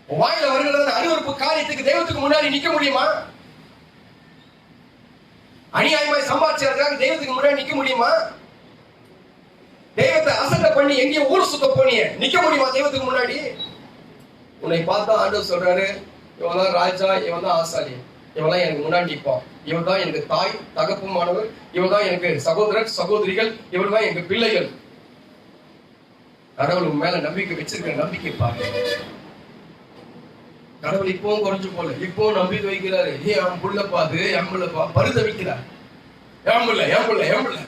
வாயில வருகிறது அருவருப்பு காரியத்துக்கு தெய்வத்துக்கு முன்னாடி நிக்க முடியுமா? அநியாயமாய் சம்பாதிச்சதுக்காக தெய்வத்துக்கு முன்னாடி நிக்க முடியுமா? தெய்வத்தை அசட்டை பண்ணி எங்கேயும் ஊர் சுத்த போனிய நிக்க முடியுமா தெய்வத்துக்கு முன்னாடி? உன்னை பார்த்தா ஆண்டவர் சொல்றாரு, இவன் தான் ராஜா, இவன் தான் ஆசாரி, இவன் தான் எனக்கு முன்னாடி நிற்பான், இவன் தான் எனக்கு தாய் தகப்பமானவர், இவன் தான் எனக்கு சகோதரர் சகோதரிகள், இவன் தான் எனக்கு பிள்ளைகள். கடவுள் மேல நம்பிக்கை வச்சிருக்கிற நம்பிக்கை பாரு. கடவுள் இப்பவும் குறைஞ்சு போல, இப்பவும் நம்பிக்கை வைக்கிறாரு. என் புள்ள பாது, என் புள்ளப்பா பருத வைக்கிறார். என் புள்ள என் புள்ள என் புள்ள.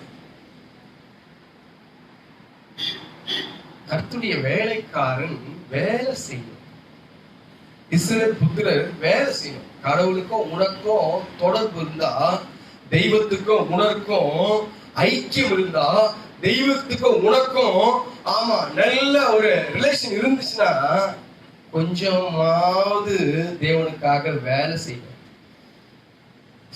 கர்த்தருடைய வேலைக்காரன் வேலை செய்யும். இஸ்ரவேல் புத்திரர் வேலை செய்யும். கடவுளுக்கும் உனக்கும் தொடர்பு இருந்தா, தெய்வத்துக்கும் உனக்கும் ஐக்கியம் இருந்தா, தெய்வத்துக்கும் உனக்கும் ஆமா நல்ல ஒரு ரிலேஷன் இருந்துச்சுன்னா, கொஞ்சமாவது தேவனுக்காக வேலை செய்யும்.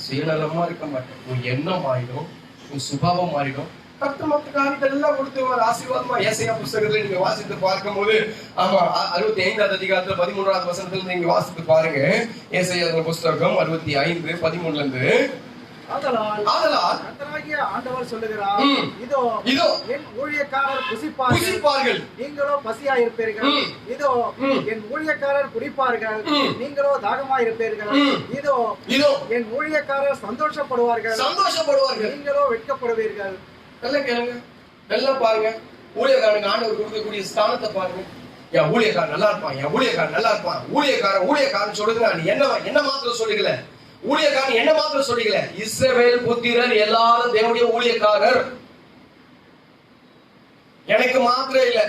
சுயநலமா இருக்க மாட்டேன். உன் எண்ணம் மாறிடும், உன் சுபாவம் மாறிடும். கர்த்தர் காரியத்தை எல்லாம் கொடுத்து ஆசீர்வாதமா ஏசாயா புஸ்தகத்துல நீங்க வாசித்து பார்க்கும் போது, ஆமா 65வது அதிகாரத்துல 13வது வசனத்துல நீங்க வாசித்து பாருங்க. ஏசாயா புஸ்தகம் 65 13ல இருந்து, ஆதலால் கர்த்தராகிய ஆண்டவர் சொல்லுகிறார், இதோ என் ஊழியக்காரர் புசிப்பார்கள், நீங்களோ பசியாய் இருப்பீர்கள். இதோ என் ஊழியக்காரர் குடிப்பார்கள், நீங்களோ தாகமாய் இருப்பீர்கள். இதோ என் ஊழியக்காரர் சந்தோஷப்படுவார்கள், நீங்களோ வெட்கப்படுவீர்கள். நல்லா கேளுங்க, நல்லா பாருங்க. ஊழியக்காரனுக்கு ஆண்டவர் கொடுக்கக்கூடிய ஸ்தானத்தை பாருங்க. என் ஊழியக்காரன் நல்லா இருப்பான், என் ஊழியக்காரன் நல்லா இருப்பான். ஊழியக்காரன் சொல்லுங்க. நீ என்ன மாத்திரம் சொல்லுகல, ஊழியக்காரன் என்ன மாத்திரம் சொல்லுகல, இஸ்ரவேல் புத்திரர் எல்லாரும் தேவனுடைய ஊழியக்காரர். எனக்கு மாத்திரம் இல்ல,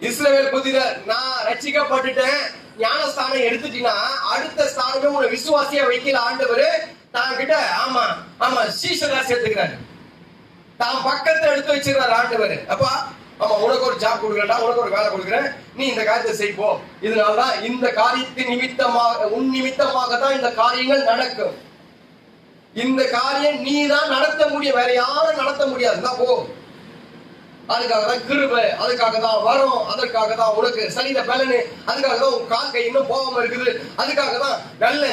இஸ்ரவேல் புத்திரர். நான் ரட்சிக்கப்பட்டுட்டேன், ஞானஸ்தானம் எடுத்துட்டீங்கன்னா அடுத்த ஸ்தானமே உன்னை விசுவாசியா வைக்கல ஆண்டவர். தான் கிட்ட ஆமா ஆமா சீஷரா சேர்த்துக்கிறாரு, தான் பக்கத்தை எடுத்து வச்சிருக்காரு ஆண்டவர். அப்பா ஆமா உனக்கு ஒரு ஜாப் கொடுக்குறேன்டா, உனக்கு ஒரு வேலை கொடுக்குறேன், நீ இந்த காரியத்தை செய்ப்போ. இதனாலதான் இந்த காரியத்தின் நிமித்தமாக, உன் நிமித்தமாக தான் இந்த காரியங்கள் நடக்கும். இந்த காரியம் நீ தான் நடத்த முடியும், வேற யாரும் நடத்த முடியாது. போ, அதுக்காக தான் கிருபை, அதுக்காக தான் வரும், அதற்காக தான் உனக்கு சரீர பலனு, அதுக்காக தான் உன் கால் கை இன்னும் போகாம இருக்குது, அதுக்காக தான் நல்ல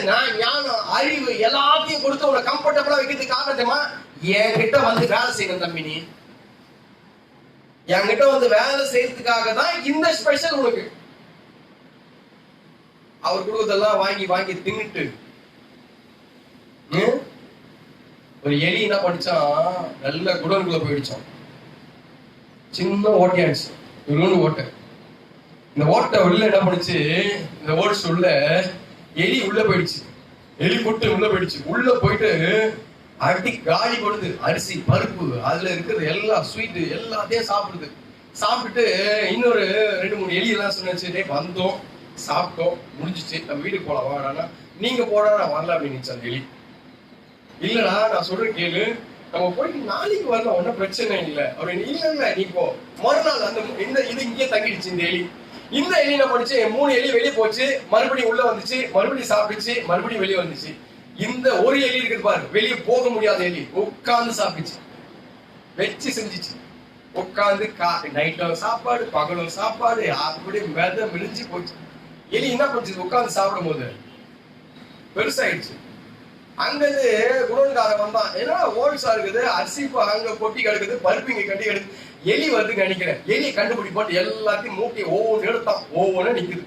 ஞானம் அறிவு எல்லாத்தையும் கொடுத்து உன்னை கம்ஃபர்டபுளா வைக்கிறதுக்கு காரணமா என்கிட்ட வந்து வேலை செய்யணும் தம்பி. நீ என்கிட்ட வந்து வேலை செய்யறதுக்காக தான் இந்த ஸ்பெஷல் உனக்கு. அவர் கொடுக்கறதெல்லாம் வாங்கி வாங்கி தின்னுட்டு ஒரு எலி என்ன பண்ணிச்சான், நல்ல குடோனுக்குள்ள போயிடுச்சான். சின்ன ஓட்டையாச்சு, இவ்வளவு ஓட்டை. இந்த ஓட்டை உள்ள என்ன பண்ணுச்சு, இந்த ஓட்ஸ் உள்ள எலி உள்ள போயிடுச்சு, எலி புட்டு உள்ள போயிடுச்சு. உள்ள போயிட்டு அடி காலி கொடுது, அரிசி பருப்பு அதுல இருக்கிறது எல்லாம் ஸ்வீட் எல்லாத்தையும் சாப்பிடுது. சாப்பிட்டுட்டு இன்னொரு 2-3 எலி எல்லாம் சொன்னிச்சு, வந்தோம் சாப்பிட்டோம் முடிஞ்சிச்சு, நம்ம வீட்டுக்கு போலாம் வாடானா. நீங்க போடா நான் வரல அப்படின்னு அந்த எலி. இல்லடா நான் சொல்றேன் கேளு, நம்ம போயிட்டு நாளைக்கு வரலாம், ஒன்னும் பிரச்சனை இல்லை அப்படின்னு. இல்ல நீ போ. மறுநாள் அந்த இது இங்கே தங்கிடுச்சு இந்த எலி. இந்த எலி என்ன பண்ணுச்சு, 3 எலி வெளியே போச்சு, மறுபடியும் உள்ள வந்துச்சு, மறுபடியும் சாப்பிடுச்சு, மறுபடியும் வெளியே வந்துச்சு. இந்த ஒரு எலி இருக்குது பாரு, வெளியே போக முடியாத எலி, உட்கார்ந்து சாப்பிடுச்சு, வச்சு செஞ்சிச்சு. உட்கார்ந்து நைட்டும் சாப்பாடு பகலும் சாப்பாடு, அப்படியே மெத மிழிஞ்சு போச்சு. எலி என்ன பண்ணுச்சு, உட்கார்ந்து சாப்பிடும் போது பெருசாயிடுச்சு. அங்கிருந்து குடோன்காரன் வந்தான், ஏன்னா ஓல்ஸா இருக்குது, அரிசி அங்க கொட்டி கிடக்குது, பருப்பு இங்க கட்டி கிடக்குது, எலி வந்து நினைக்கிறேன். எலியை கண்டுபிடிப்பாட்டு எல்லாத்தையும் மூட்டி ஒவ்வொன்று எடுத்தான், ஒவ்வொன்னு நிக்குது.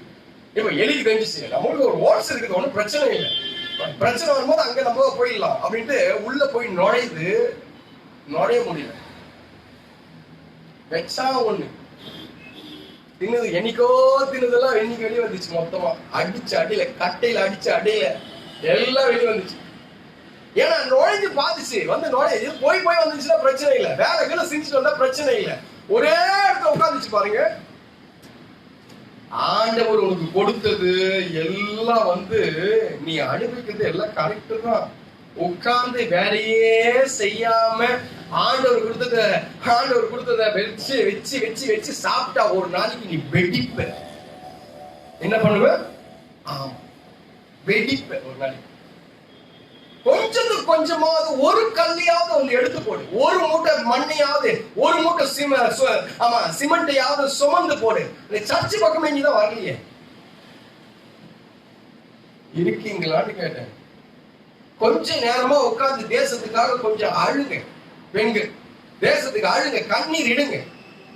இப்ப எலிக்கு தெரிஞ்சிச்சு நம்மளுக்கு ஒரு ஓல்ஸ் இருக்குது, ஒன்னும் பிரச்சனை இல்லை, பிரச்சனை வரும்போது அங்க நம்ம போயிடலாம் அப்படின்ட்டு உள்ள போய் நுழைய முடியல. வெச்சா ஒண்ணு தின்னது, என்னைக்கோ தின்னதெல்லாம் என்னைக்கு வெளியே வந்துச்சு. மொத்தமா அடிச்ச அடியில, கட்டையில அடிச்ச அடியில எல்லாம் வெளியே வந்துச்சு. ஏன்னா நுழைஞ்சு பார்த்துச்சு, வந்து நுழைஞ்சு போய் வந்துச்சுன்னா பிரச்சனை இல்லை, வேற கீழே செஞ்சுட்டு வந்தா பிரச்சனை இல்லை. ஒரே இடத்துல உட்காந்துச்சு பாருங்க. ஆண்டவர் உனக்கு கொடுத்தது எல்லாம் வந்து நீ அனுபவிக்கிறது எல்லாம் கரெக்ட் தான். உட்கார்ந்து வேலையே செய்யாம ஆண்டவர் கொடுத்தத வச்சு வச்சு வச்சு வச்சு சாப்பிட்டா ஒரு நாளைக்கு நீ வெடிப்ப. என்ன பண்ணுவ? வெடிப்ப ஒரு நாளைக்கு. கொஞ்சமாவது ஒரு கல்லையாவது ஒன்று எடுத்து போடு, ஒரு மூட்டை மண்ணையாவது, ஒரு மூட்டை சிமெண்டையாவது சுமந்து போடு. சர்ச்சு பக்கமே நீதான் வரலையே, இருக்கீங்களான்னு கேட்டேன். கொஞ்ச நேரமா உட்கார்ந்து தேசத்துக்காக கொஞ்சம் அழுங்க பெண்கள், தேசத்துக்கு அழுங்க, கண்ணீர் இடுங்க.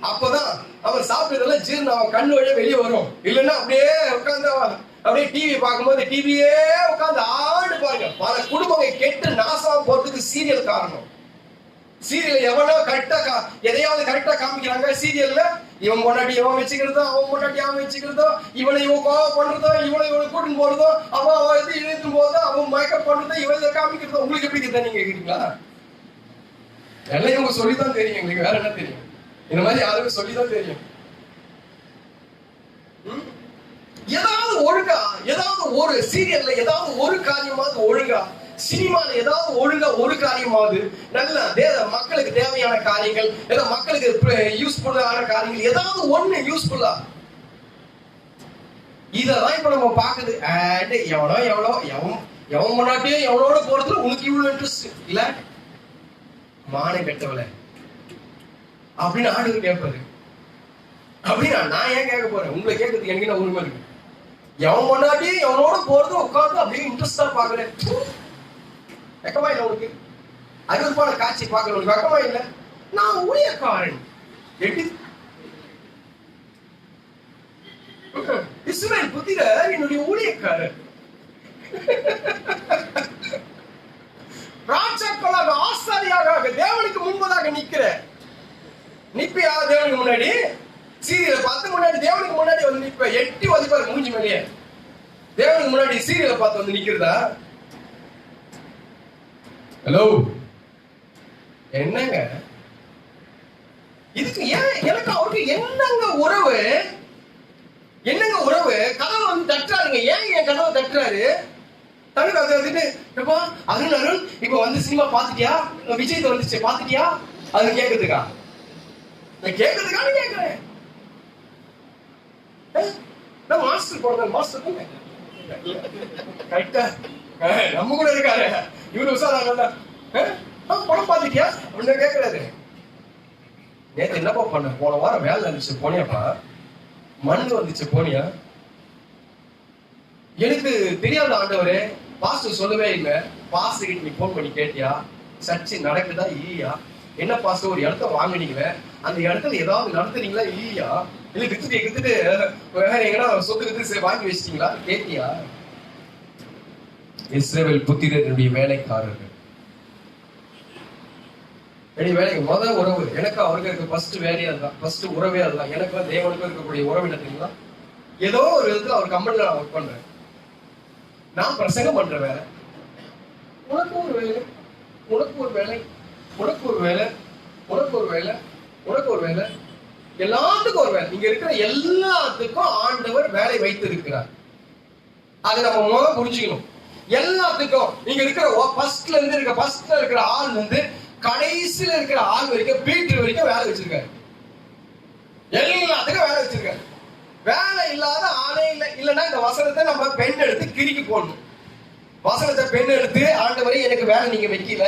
அப்பதான் அவன் சாப்பிட்டதெல்லாம் ஜீர்ணம் அவன் கண்ணு வழியா வெளியே வரும். இல்லைன்னா அப்படியே உட்கார்ந்து அப்படியே டிவி பார்க்கும்போது டிவியே உட்கார்ந்து ஆடு பாருங்க. பல குடும்பங்கள் கெட்டு நாசம் போறதுக்கு சீரியல் காரணம். சீரியல் எவனோ கரெக்டா எதையாவது கரெக்டா காமிக்கிறாங்க. சீரியல்ல இவன் முன்னாடி இவன் வச்சுக்கிறதோ, அவன் முன்னாடி அவன் வச்சுக்கிறதோ, இவனை இவன் கோவம் பண்றதோ, இவனை கூட்டின்னு போறதோ, அவன் இது இழுத்தும் போதோ, அவன் மயக்கம் பண்றதோ, இவனை காமிக்கிறதோ. உங்களுக்கு எப்படி இருக்குதா நீங்க கேக்குறீங்களா? எல்லாம் இவங்க சொல்லிதான் தெரியும், எங்களுக்கு வேற என்ன தெரியும்? இந்த மாதிரி யாருக்கும் சொல்லிதான் தெரியும். ஏதாவது ஒழுங்கா, ஏதாவது ஒரு சீரியல்ல ஏதாவது ஒரு காரியமாவது ஒழுங்கா, சினிமால ஏதாவது ஒழுங்கா ஒரு காரியமாவது நல்ல மக்களுக்கு தேவையான காரியங்கள், ஏதோ மக்களுக்கு யூஸ்ஃபுல்லான காரியங்கள், ஏதாவது ஒண்ணு யூஸ்ஃபுல்லா. இதெல்லாம் இப்ப நம்ம பாக்குது. எவன் முன்னாடியே எவனோட போறதுல உனக்கு இவ்வளவு இன்ட்ரெஸ்ட் இல்ல, மானை கட்டவல அப்படின்னு ஆண்டு கேட்பாரு. அப்படின்னா நான் ஏன் கேட்க போறேன்? உங்களை கேட்கறதுக்கு எனக்கு என்ன உரிமை இருக்கு? எவன் முன்னாடி எவனோட போறது உட்காந்து அப்படியே இன்ட்ரெஸ்டா பாக்குறேன். வெக்கமா இல்ல உனக்கு? அருவருப்பான காட்சி பார்க்கற உனக்கு வெக்கமா இல்ல? நான் ஊழியக்காரன், இஸ்ரவேல் புத்திரர் என்னுடைய ஊழியக்காரர், ராஜாக்களாக ஆசாரியாக தேவனுக்கு முன்பதாக நிப்பியா தேவனுக்கு முன்னாடி. சீரியலை பார்த்து முன்னாடி தேவனுக்கு முன்னாடி வந்து நிப்ப, எட்டி வதிப்பாரு மூஞ்சி மேலேயே. தேவனுக்கு முன்னாடி சீரியலை பார்த்து வந்து நிக்கிறதா? ஹலோ, என்னங்க இதுக்கு எனக்கு அவருக்கு என்னங்க உறவு? என்னங்க உறவு? கதவை வந்து தட்டுறாருங்க. ஏன் என் கதவை தட்டுறாரு? தனக்கு அதை வந்துட்டு அருண் இப்ப வந்து சினிமா பாத்துட்டியா, விஜய் வந்துச்சு பாத்துட்டியா, அது கேக்குறதுக்கா? கேக்குறதுக்கான கேக்குறேன். நான் மாஸ்டர் போடுறேன், மாஸ்டர் கரெக்டா நம்ம கூட இருக்காரு இவரு உசாராங்கல்ல. படம் பாத்துட்டியா அப்படின்னு கேக்குறாரு. நேத்து என்னப்பா பண்ண? போன வாரம் வேலை இருந்துச்சு போனியாப்பா? மண் வந்துச்சு போனியா? எனக்கு தெரியாத ஆண்டவரே, பாஸ்டர் சொல்லவே இல்லை. பாஸ்டர் கிட்ட நீ போன் பண்ணி கேட்டியா சர்ச்சை நடக்குதா இல்லையா? என்ன பாஸ்டர் ஒரு இடத்த வாங்கினீங்களே, அந்த இடத்துல ஏதாவது நடத்துறீங்களா இல்லையா? இல்ல வித்துட்டு வேற எங்கன்னா சொத்து வாங்கி வச்சிட்டீங்களா கேட்டியா? இஸ்ரவேல் புத்திரனுடைய வேலைக்காரர்கள் வேலைக்கு முதல் உறவு எனக்கு அவருக்கு இருக்க ஃபர்ஸ்ட் வேலையா அதுதான், ஃபர்ஸ்ட் உறவே அதுதான். எனக்கு தேவனுக்கும் இருக்கக்கூடிய உறவு இடத்துல ஏதோ ஒரு விதத்துல அவர் கம்பெனில நான் ஒர்க் பண்றேன், நான் பிரசங்கம் பண்ற வேலை. உனக்கு ஒரு வேலை, உனக்கு ஒரு வேலை, உனக்கு ஒரு வேலை, உனக்கு ஒரு வேலை, உனக்கு ஒரு வேலை, எல்லாத்துக்கும் ஒரு வேலை. இங்க இருக்கிற எல்லாத்துக்கும் ஆண்டவர் வேலை வைத்து இருக்கிறார். அதை நம்ம முதல்ல புரிஞ்சுக்கணும். எல்லாத்துக்கும் இங்க இருக்கிற ஃபர்ஸ்ட்ல இருக்கிற ஆள் வந்து கடைசியில இருக்கிற ஆள் வரைக்கும் பீட்டர் வரைக்கும் வேலை வச்சிருக்காரு. எல்லாத்துக்கும் வேலை வச்சிருக்காரு. வேலை இல்லாத ஆளே இல்லை. இல்லைன்னா இந்த வசனத்தை நம்ம பெண் எடுத்து கிறுக்கி போடணும். வசனத்தை பெண் எடுத்து ஆண்டவரே எனக்கு வேலை நீங்க வைக்கல,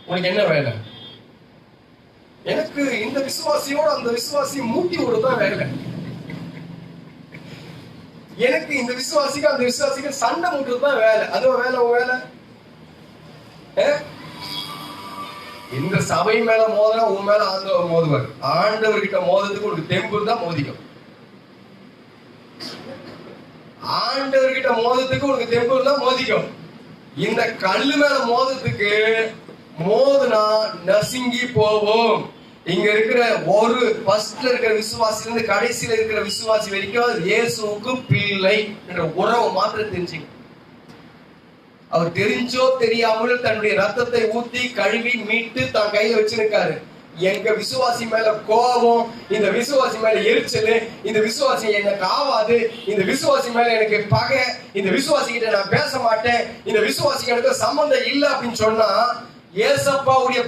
உனக்கு என்ன வேலை? எனக்கு இந்த விசுவாசியோட அந்த விசுவாசி மூட்டி விடுறதுதான் வேலை. எனக்கு இந்த விசுவாசிக்கு அந்த விசுவாசிக்கு சண்டை மூட்டுறதுதான் வேலை. அதுவும் வேலை உன் வேலை. இந்த சபை மேல மோதினா உன் மேல ஆண்டவர் மோதுவார். ஆண்டவர்கிட்ட மோதத்துக்கு உனக்கு தெம்பு தான் மோதிக்கும். ஆண்டவர்கிட்ட மோதத்துக்கு உனக்கு தெம்பு தான் மோதிக்கும். இந்த கல்லு மேல மோதத்துக்கு மோதுனா நசுங்கி போவோம். இங்க இருக்கிற ஒரு ஃபர்ஸ்ட்ல இருக்கிற விசுவாசில இருந்து கடைசியில இருக்கிற விசுவாசி வரைக்கும் இயேசுவுக்கு பிள்ளை என்ற உறவு மாத்திரம் தெரிஞ்சுங்க. அவர் தெரிஞ்சோ தெரியாமல் தன்னுடைய ரத்தத்தை ஊத்தி கழுவி மீட்டு தான் கையில வச்சிருக்காரு. எங்க விசுவாசி மேல கோபம், இந்த விசுவாசி மேல எரிச்சல், இந்த விசுவாசி எனக்கு ஆவாது, இந்த விசுவாசி மேல எனக்கு பகை, இந்த விசுவாசி கிட்ட நான் பேச மாட்டேன், இந்த விசுவாசி எனக்கு சம்பந்தம் இல்லை அப்படின்னு சொன்னா, ஏசப்பாவுடைய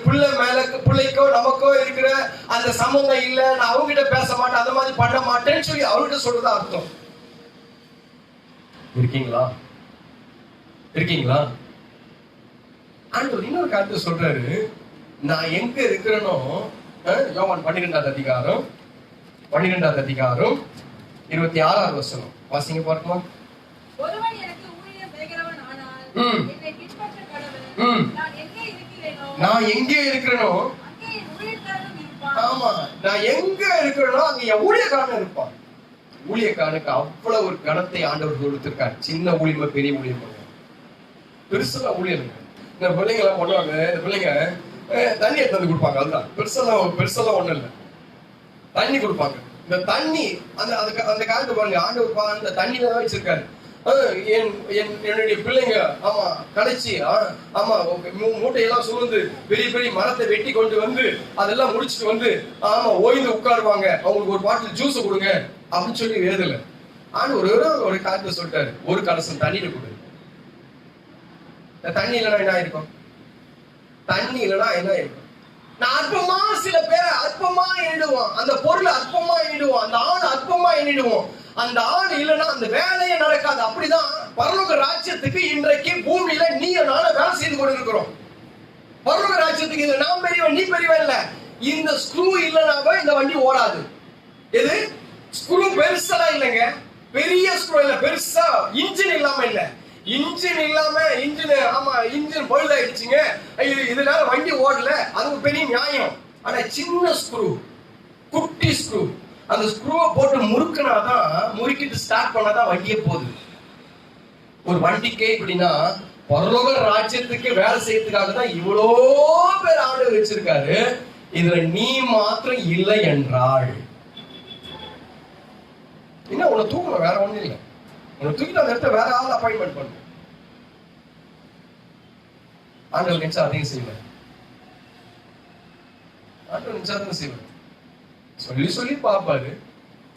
பிள்ளைக்கோ நமக்கோ இருக்கிற அந்த சம்பந்தம் இல்ல, நான் அவங்க கிட்ட பேச மாட்டேன், அந்த மாதிரி பண்ண மாட்டேன்னு சொல்லி அவர்கிட்ட சொல்றதா அர்த்தம். இருக்கீங்களா? இருக்கீங்களா? ஆண்டவர் இன்னொரு காரியத்தை சொல்றாரு. நான் எங்க இருக்கிறேனோ, யோவான் 12வது அதிகாரம் 26வது வசனம் வாசிங்க பார்க்கலாம். ஒருவன் எனக்கு ஊழியம் செய்கிறவன் ஆனால் என்னை பின்பற்ற கடவன். நான் எங்கே இருக்கிறேனோ அங்கே என் ஊழியக்காரனும் இருப்பான். ஆமா, நான் எங்க இருக்கிறேனோ அங்க என் ஊழியக்காரன் இருப்பான். ஊழியக்காரனுக்கு அவ்வளவு ஒரு கணத்தை ஆண்டவர் கொடுத்திருக்காரு. சின்ன ஊழியமா பெரிய ஊழியமா பெருசா ஊழியம். இந்த பிள்ளைங்க எல்லாம் பண்ணுவாங்க, இந்த பிள்ளைங்க தண்ணி எடுத்து வந்து கொடுப்பாங்க. அதுதான் பெருசெல்லாம் ஒண்ணும் இல்லை, தண்ணி கொடுப்பாங்க. இந்த தண்ணி அந்த காலத்து பாருங்க, ஆண்டவர் அந்த தண்ணி தான் வச்சிருக்காரு. என்னுடைய பிள்ளைங்க ஆமா கடைச்சி ஆமா மூட்டையெல்லாம் சுமந்து பெரிய பெரிய மரத்தை வெட்டி கொண்டு வந்து அதெல்லாம் முடிச்சுட்டு வந்து ஆமா ஓய்ந்து உட்காருவாங்க. அவங்களுக்கு ஒரு பாட்டில் ஜூஸ் கொடுங்க அப்படின்னு சொல்லி வேதல. ஆண்டவர் ஒரு காலத்தை சொல்லிட்டாரு, ஒரு கலசம் தண்ணியில கொடு. தண்ணி இல்லைன்னா என்ன இருக்கும்? தண்ணி இல்லைன்னா என்ன இருக்கும்? நான் அற்பமா சில பேரை அற்பமா எண்ணிடுவோம், அந்த பொருள் அற்பமா எண்ணிடுவோம், அந்த ஆண் அற்பமா எண்ணிடுவோம். அந்த ஆண் இல்லைன்னா அந்த வேலையே நடக்காது. அப்படிதான் பரலோக ராஜ்யத்துக்கு இன்றைக்கு பூமியில நீ நானும் வேலை செய்து கொண்டிருக்கிறோம். பரலோக ராஜ்யத்துக்கு இது நான் பெரியவன் நீ பெரியவன் இல்ல. இந்த ஸ்க்ரூ இல்லைனாவே இந்த வண்டி ஓடாது. எது ஸ்க்ரூ பெருசெல்லாம் இல்லைங்க, பெரிய ஸ்க்ரூ இல்ல, பெருசா இன்ஜின் இல்லாம இல்ல. இன்ஜின் இல்லாம இன்ஜின் பழுதாயிடுச்சுங்க, இதனால வண்டி ஓடல, அது பெரிய நியாயம். ஆனா சின்ன ஸ்க்ரூ, குட்டி ஸ்க்ரூ, அந்த ஸ்க்ரூவை போட்டு முறுக்கிட்டு ஸ்டார்ட் பண்ணாதான் வண்டியே போகுது. ஒரு வண்டிக்கே இப்படின்னா பரலோக ராஜ்யத்துக்கு வேலை செய்யறதுக்காக தான் இவ்வளோ பேர் ஆண்டு வச்சிருக்காரு. இதுல நீ மாத்திரம் இல்லை என்றாள் என்ன? உன்னை தூக்கணும், வேற ஒண்ணும் இல்லை. உன்னை தூக்கிட்டு அந்த இடத்துல வேற ஆள் அப்பாயின்மெண்ட் பண்ணு. ஆண்டவர் நினைச்சா அதையும் செய்வேன், ஆண்டவர் நினைச்சா அதையும் செய்வேன். சொல்லி பாப்பாரு.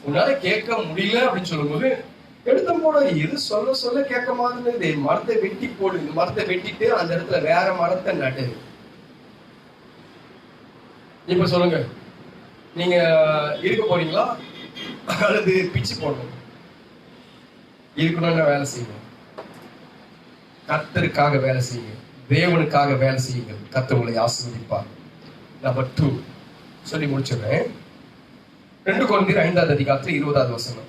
உன்னால கேட்க முடியல அப்படின்னு சொல்லும்போது எடுத்த போட எது சொல்ல கேட்க மாதிரி மரத்தை வெட்டி போடு. இந்த மரத்தை வெட்டிட்டு அந்த இடத்துல வேற மரத்தை நட்டு. இப்ப சொல்லுங்க, நீங்க இருக்க போறீங்களா அல்லது பிச்சு போடணும்? இருக்கணும்னா வேலை செய்யணும், கர்த்தருக்காக வேலை செய்யுங்க, தேவனுக்காக வேலை செய்யுங்க, கர்த்தர் உங்களை ஆசீர்வதிப்பார். நம்பர் 2 சொல்லி முடிச்சிடுறேன். 2 கொரிந்தியர் 5வது அதிகாரத்தில் 20வது வசனம்.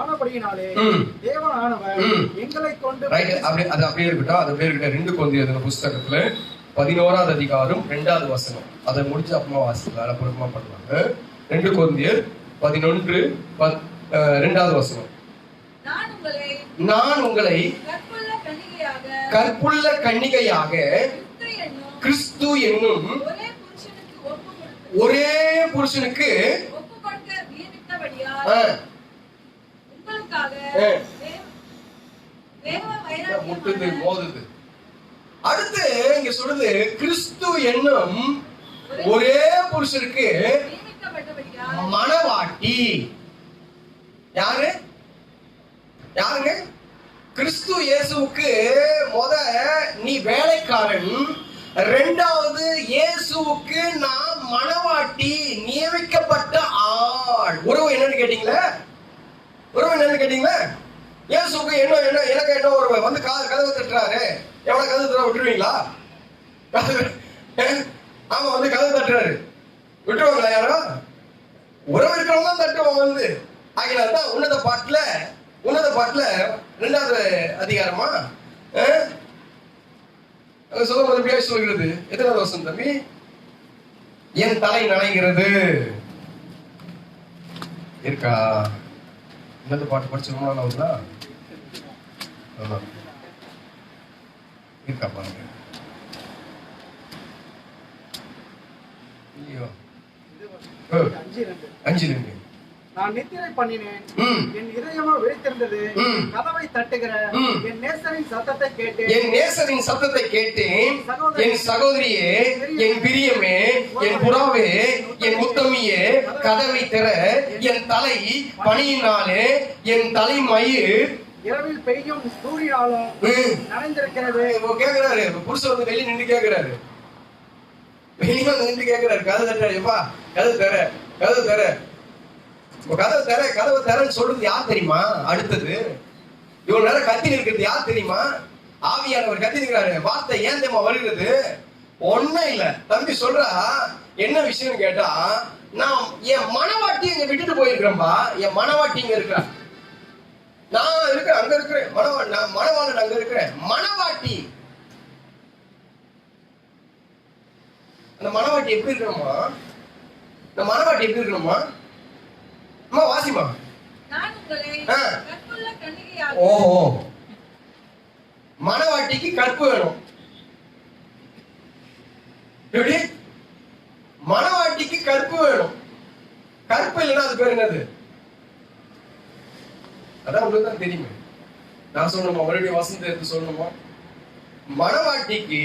ஆனபடியினாலே தேவனானவர் எங்களை கொண்டு அது அப்படியே இருக்கட்டும், அது அப்படியே இருக்கட்டும். 2 கொரிந்தியர் புஸ்தகத்துல 11வது அதிகாரம் 2வது வசனம். அதை முடிச்சு அப்புறமா வாசிக்கலாம், அப்புறமா பண்ணுவாங்க. 2 கொரிந்தியர் 11 2வது வசனம். நான் உங்களை கற்புள்ள கன்னிகையாக கிறிஸ்து என்னும் ஒரே புருஷனுக்கு மோதுது. அடுத்து இங்க சொல்லுது, கிறிஸ்து என்னும் ஒரே புருஷனுக்கு மணவாட்டி. யாருங்க? கிறிஸ்து இயேசுவுக்கு நீ வேலைக்காரன், 2வது இயேசுவுக்கு நான் மணவாட்டி, நியமிக்கப்பட்ட ஆள். உறவு என்னன்னு கேட்டீங்களா? இயேசுவுக்கு என்ன எனக்கு என்ன உறவு? வந்து கதவை தட்டுறாரு, எவ்வளவு கதவு தர விட்டுருவீங்களா? ஆமா, வந்து கதவு தட்டுறாரு, விட்டுருவாங்களா யாரும்? உறவு இருக்கிறவங்க தான் தட்டுவாங்க. வந்து ஆகினால்தான் உன்னத பாட்டுல 2வது அதிகாரமா சொல்லும்போது சொல்கிறது. எத்தனாவது வருஷம் தம்பி? என் தலை நனைகிறது இருக்கா? இந்த பாட்டு படிச்சு ரொம்ப நாள் ஆகுதா? இருக்கா பாருங்க. ஐயோ 5:2 நான் நித்திரை பண்ணினேன், என் இதயமோ விழித்திருந்தது. கதவை தட்டுகிற என் நேசரின் சத்தத்தை கேட்டேன். என் நேசரின் சத்தத்தை கேட்டேன். என் சகோதரியே, என் பிரியமே, என் புறாவே, என் முத்தமியே, கதவை திற. என் தலை பனியினாலே, என் தலைமயிர் இரவில் பெய்யும் சூரியனாலும் நனைந்திருக்கிறது. கேக்குறாரு புருஷன் வந்து வெளியே நின்று கேக்குறாரு. வெளியே வந்து நின்று கேக்குறாரு, கதை தட்டுறாரு. எப்பா கதை தர, கதை தர, கதவை தர, கதவை தரன்னு சொல்றது யார் தெரியுமா? அடுத்தது இவ்வளவு நேரம் கத்தி இருக்கிறது யார் தெரியுமா? ஆவியானவர் கத்தி இருக்கிறாரு. வார்த்தை ஏன் தெரியுமா வருகிறது? ஒன்னும் இல்ல. தம்பி சொல்றா, என்ன விஷயம் கேட்டா, நான் என் மனவாட்டி இங்க விட்டுட்டு போயிருக்கிறேன்பா. என் மனவாட்டி இங்க இருக்கிறா, நான் இருக்கிறேன், அங்க இருக்கிறேன். மனவாளன் அங்க இருக்கிறேன். மனவாட்டி, அந்த மனவாட்டி எப்படி இருக்கணுமா? இந்த மனவாட்டி எப்படி இருக்கணுமா? அம்மா வாசிமா. ஓஹோ, மனவாட்டிக்கு கற்பு வேணும். எப்படி? மனவாட்டிக்கு கற்பு வேணும். கற்பு இல்லைன்னா அது பேர் என்னது? அதான் உங்களுக்கு தான் தெரியுமே. நான் சொல்லணுமா? மறுபடியும் வசந்த எடுத்து சொல்லணுமா? மனவாட்டிக்கு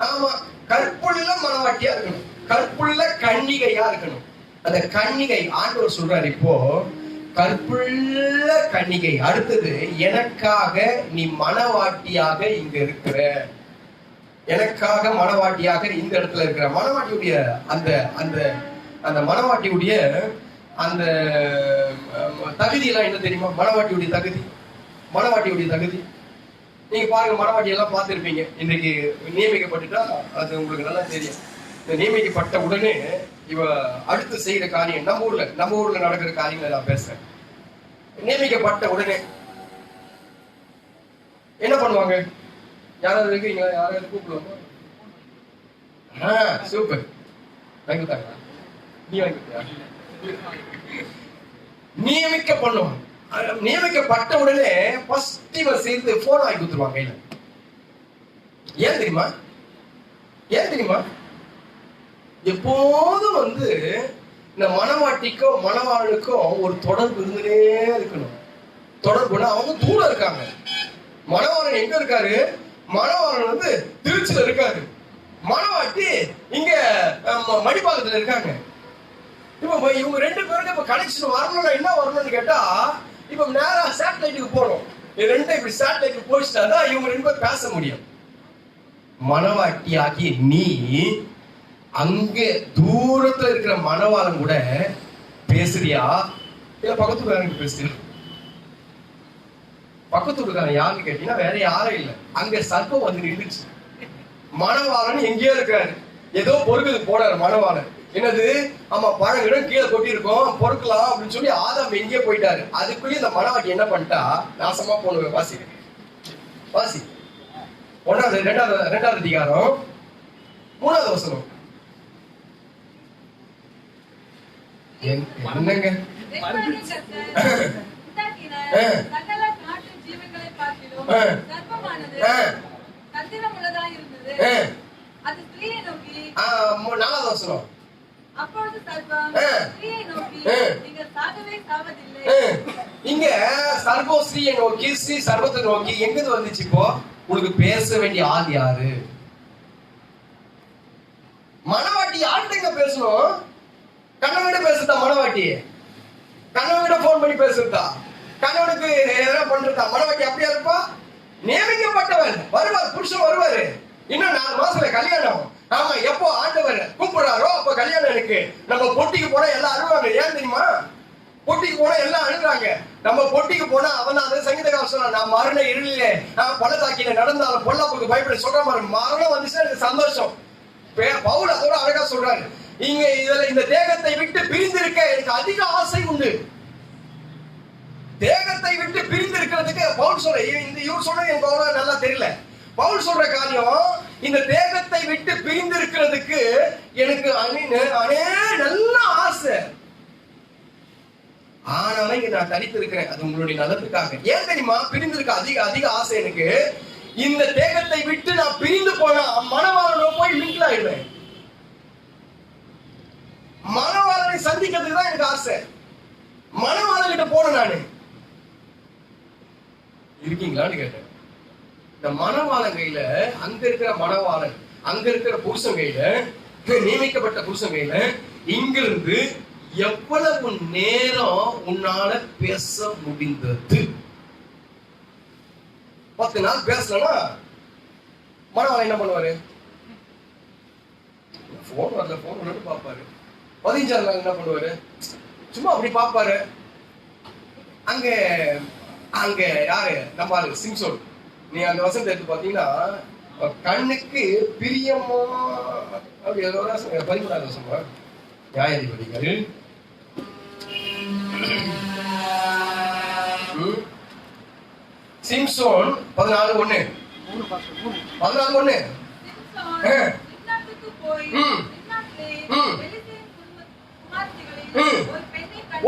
ஆமா கற்புள்ள மனவாட்டியா இருக்கணும், கற்புள்ள கன்னிகையா இருக்கணும். அந்த கன்னிகை ஆண்டவர் சொல்றாரு இப்போ, கற்புள்ள கன்னிகை. அடுத்தது, எனக்காக நீ மனவாட்டியாக இங்க இருக்கிற, எனக்காக மனவாட்டியாக இந்த இடத்துல இருக்கிற. மனவாட்டியுடைய அந்த அந்த அந்த மனவாட்டியுடைய அந்த தகுதி எல்லாம் என்ன தெரியுமா? மனவாட்டியுடைய தகுதி, மனவாட்டியுடைய தகுதி நீங்க பாருங்க. மனவாட்டி எல்லாம் பார்த்திருப்பீங்க. இன்றைக்கு நியமிக்கப்பட்டுட்டா அது உங்களுக்கு நல்லா தெரியும். இந்த நியமிக்கப்பட்ட உடனே இவ அடுத்து செய்யற காரியம், நம்ம ஊர்ல நடக்கிற காரியங்களை நான் பேசுறேன். நியமிக்கப்பட்ட உடனே என்ன பண்ணுவாங்க? யாராவது இருக்கிறீங்களா? யாராவது கூப்பிடுவாங்க? சூப்பர், வாங்கி கொடுத்தாங்களா? நீ வாங்கி கொடுத்தியா? நியமிக்கப்படுவாங்க. நியமிக்கப்பட்ட உடனே ஃபர்ஸ்ட் இவன் சேர்ந்து போன் வாங்கி கொடுத்துருவாங்க கையில. ஏன் தெரியுமா? ஏன் தெரியுமா? எப்போதும் வந்து இந்த மனவாட்டிக்கும் மனவாளனுக்கும் ஒரு தொடர்பு இருந்துட்டே இருக்கணும். தொடர்புனா அவங்க தூரம் இருக்காங்க. மனவாளன் எங்க இருக்காரு? மனவாளன் வந்து திருச்சியில இருக்காரு, மனவாட்டி இங்க மடிப்பாக்கத்துல இருக்காங்க. இப்ப இவங்க ரெண்டு பேருக்கு இப்ப கனெக்ஷன் வரணும்னா என்ன வரணும்னு கேட்டா, இப்ப நேரா சேட்டலைட்டுக்கு போகணும். ரெண்டும் இப்படி சேட்டலைட்டுக்கு போயிட்டா இவங்க ரெண்டு பேரும் பேச முடியும். மனவாட்டி ஆகிய நீ அங்க தூரத்துல இருக்கிற மனவாளன் கூட பேசுறியா? இல்ல பக்கத்து வீட்டுக்காரங்க பேசுறியா? பக்கத்து வீட்டுக்காரன் யாருன்னு கேட்டீங்கன்னா வேற யாரும் இல்ல, அங்க சர்ப்பம் வந்து நின்றுச்சு. மனவாளன் எங்கேயோ இருக்காரு, ஏதோ பொறுக்குது போறாரு மனவாளன். என்னது? ஆமா, பழங்கிடம் கீழே கொட்டி இருக்கோம், பொறுக்கலாம் அப்படின்னு சொல்லி ஆதாம் எங்கேயோ போயிட்டாரு. அதுக்குள்ளே இந்த மனவாட்டி என்ன பண்ணிட்டா, நாசமா போன. வாசி வாசி 2வது அதிகாரம் 3வது வசனம். என்னங்க? நாலாவது வசனம். இங்க சர்வம் ஸ்ரீயை நோக்கி, ஸ்ரீ சர்வத்தை நோக்கி எங்க வந்துச்சு? இப்போ உங்களுக்கு பேச வேண்டிய ஆள் யாரு? மனவாட்டி யார்கிட்ட பேசணும்? கணவன்கிட்ட பேசுறதா மனவாட்டி? கணவன்கிட்ட போன் பண்ணி பேசுறதா? கணவனுக்கு என்ன பண்றதா? மனவாட்டி அப்படியா இருப்பா? நியமிக்கப்பட்டவன் வருவார், புருஷன் வருவாரு. இன்னும் 4 மாசத்துல கல்யாணம். ஆமா, எப்போ ஆண்டவர் கூப்பிடுறாரோ அப்ப கல்யாணம் இருக்கு. நம்ம பொட்டிக்கு போனா எல்லாம் அழுவாங்க. ஏன் தெரியுமா? பொட்டிக்கு போனா எல்லாம் அழுகுறாங்க. நம்ம பொட்டிக்கு போனா அவன் அதை சங்கீதக்காரன் சொன்னா, நான் மரண இருளிலே பள்ளத்தாக்கில நடந்தாலும் பொல்லாப்புக்கு பயப்பட சொல்ற மாதிரி. மரணம் வந்துச்சுன்னா எனக்கு சந்தோஷம். பவுல் அதோட அழகா சொல்றாரு, இங்க இதுல இந்த தேகத்தை விட்டு பிரிந்திருக்க எனக்கு அதிக ஆசை உண்டு. தேகத்தை விட்டு பிரிந்து இருக்கிறதுக்கு பவுல் சொல்ற, இவர் சொல்றது எனக்கு அவ்வளவு நல்லா தெரியல. பவுல் சொல்ற காரியம், இந்த தேகத்தை விட்டு பிரிந்து இருக்கிறதுக்கு எனக்கு நல்ல ஆசை. ஆனாலும் இங்க நான் தனித்து இருக்கிறேன், அது உங்களுடைய நலத்துக்காக. ஏன் தெரியுமா பிரிந்திருக்க அதிக ஆசை எனக்கு? இந்த தேகத்தை விட்டு நான் பிரிந்து போனா மனவாளனோ போய் மிங்கில் ஆயிடுவேன். மனவாளனை சந்திக்கிறதுக்கு தான் எனக்கு ஆசை. போனேன் நானு. இருக்கீங்களான்னு கேட்டேன். இந்த மணவாளன் கையில, அங்க இருக்கிற மணவாளன், அங்க இருக்கிற புருஷன் கையில, நியமிக்கப்பட்ட புருஷன் கையில, இங்கிருந்து எவ்வளவு நேரம் உன்னால பேச முடிந்தது? 10 நாள் பேசலன்னா மணவாளன் என்ன பண்ணுவாரு? போன் வரல, போன் வரல பாப்பாரு. 15ஆம் நாள் என்ன பண்ணுவாரு? சும்மா அப்படி பாப்பாரு. அங்க அங்க யாரு? நம்ம சிம்சோன். நீ அந்த வசனத்தை எடுத்து பாத்தீங்கன்னா, கண்ணுக்கு பிரியமா அப்படி 13ஆவது வசனம் நியாயாதிபதிகள். சிம்சோன் 14:1. 14:1.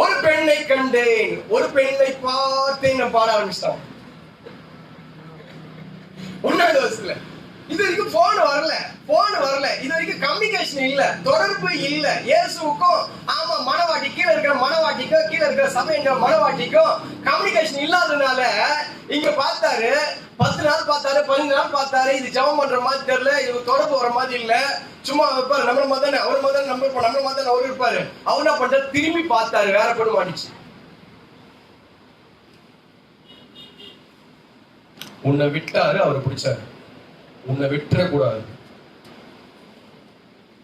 ஒரு பெண்ணை கண்டேன், ஒரு பெண்ணை பார்த்தேன். நான் பாட ஆரம்பிச்சிட்டான் 1வது வருஷத்துல. இது வரைக்கும் போன் வரல, இது வரைக்கும் கம்யூனிகேஷன் இல்ல, தொடர்பு இல்ல. இயேசுவுக்கும் ஆமா மனவாட்டி, கீழே இருக்கிற மனவாட்டிக்கும், கீழே இருக்கிற சபைங்கிற மனவாட்டிக்கும் கம்யூனிகேஷன் இல்லாததுனால இங்க பார்த்தாரு. 10 நாள் பார்த்தாரு, 15 நாள் பார்த்தாரு. இது ஜெபம் பண்ற மாதிரி தெரியல, இது தொடர்பு வர மாதிரி இல்ல. சும்மா வைப்பாரு, நம்மள மாதிரி தானே அவர் மாதிரி தானே, நம்மள மாதிரி தானே அவர் இருப்பாரு. அவர் என்ன பண்றாரு? திரும்பி பார்த்தாரு, வேற பொண்ணு மாட்டிச்சு. உன்னை விட்டாரு, அவரை பிடிச்சாரு. உன்னை விட்டுற கூடாது.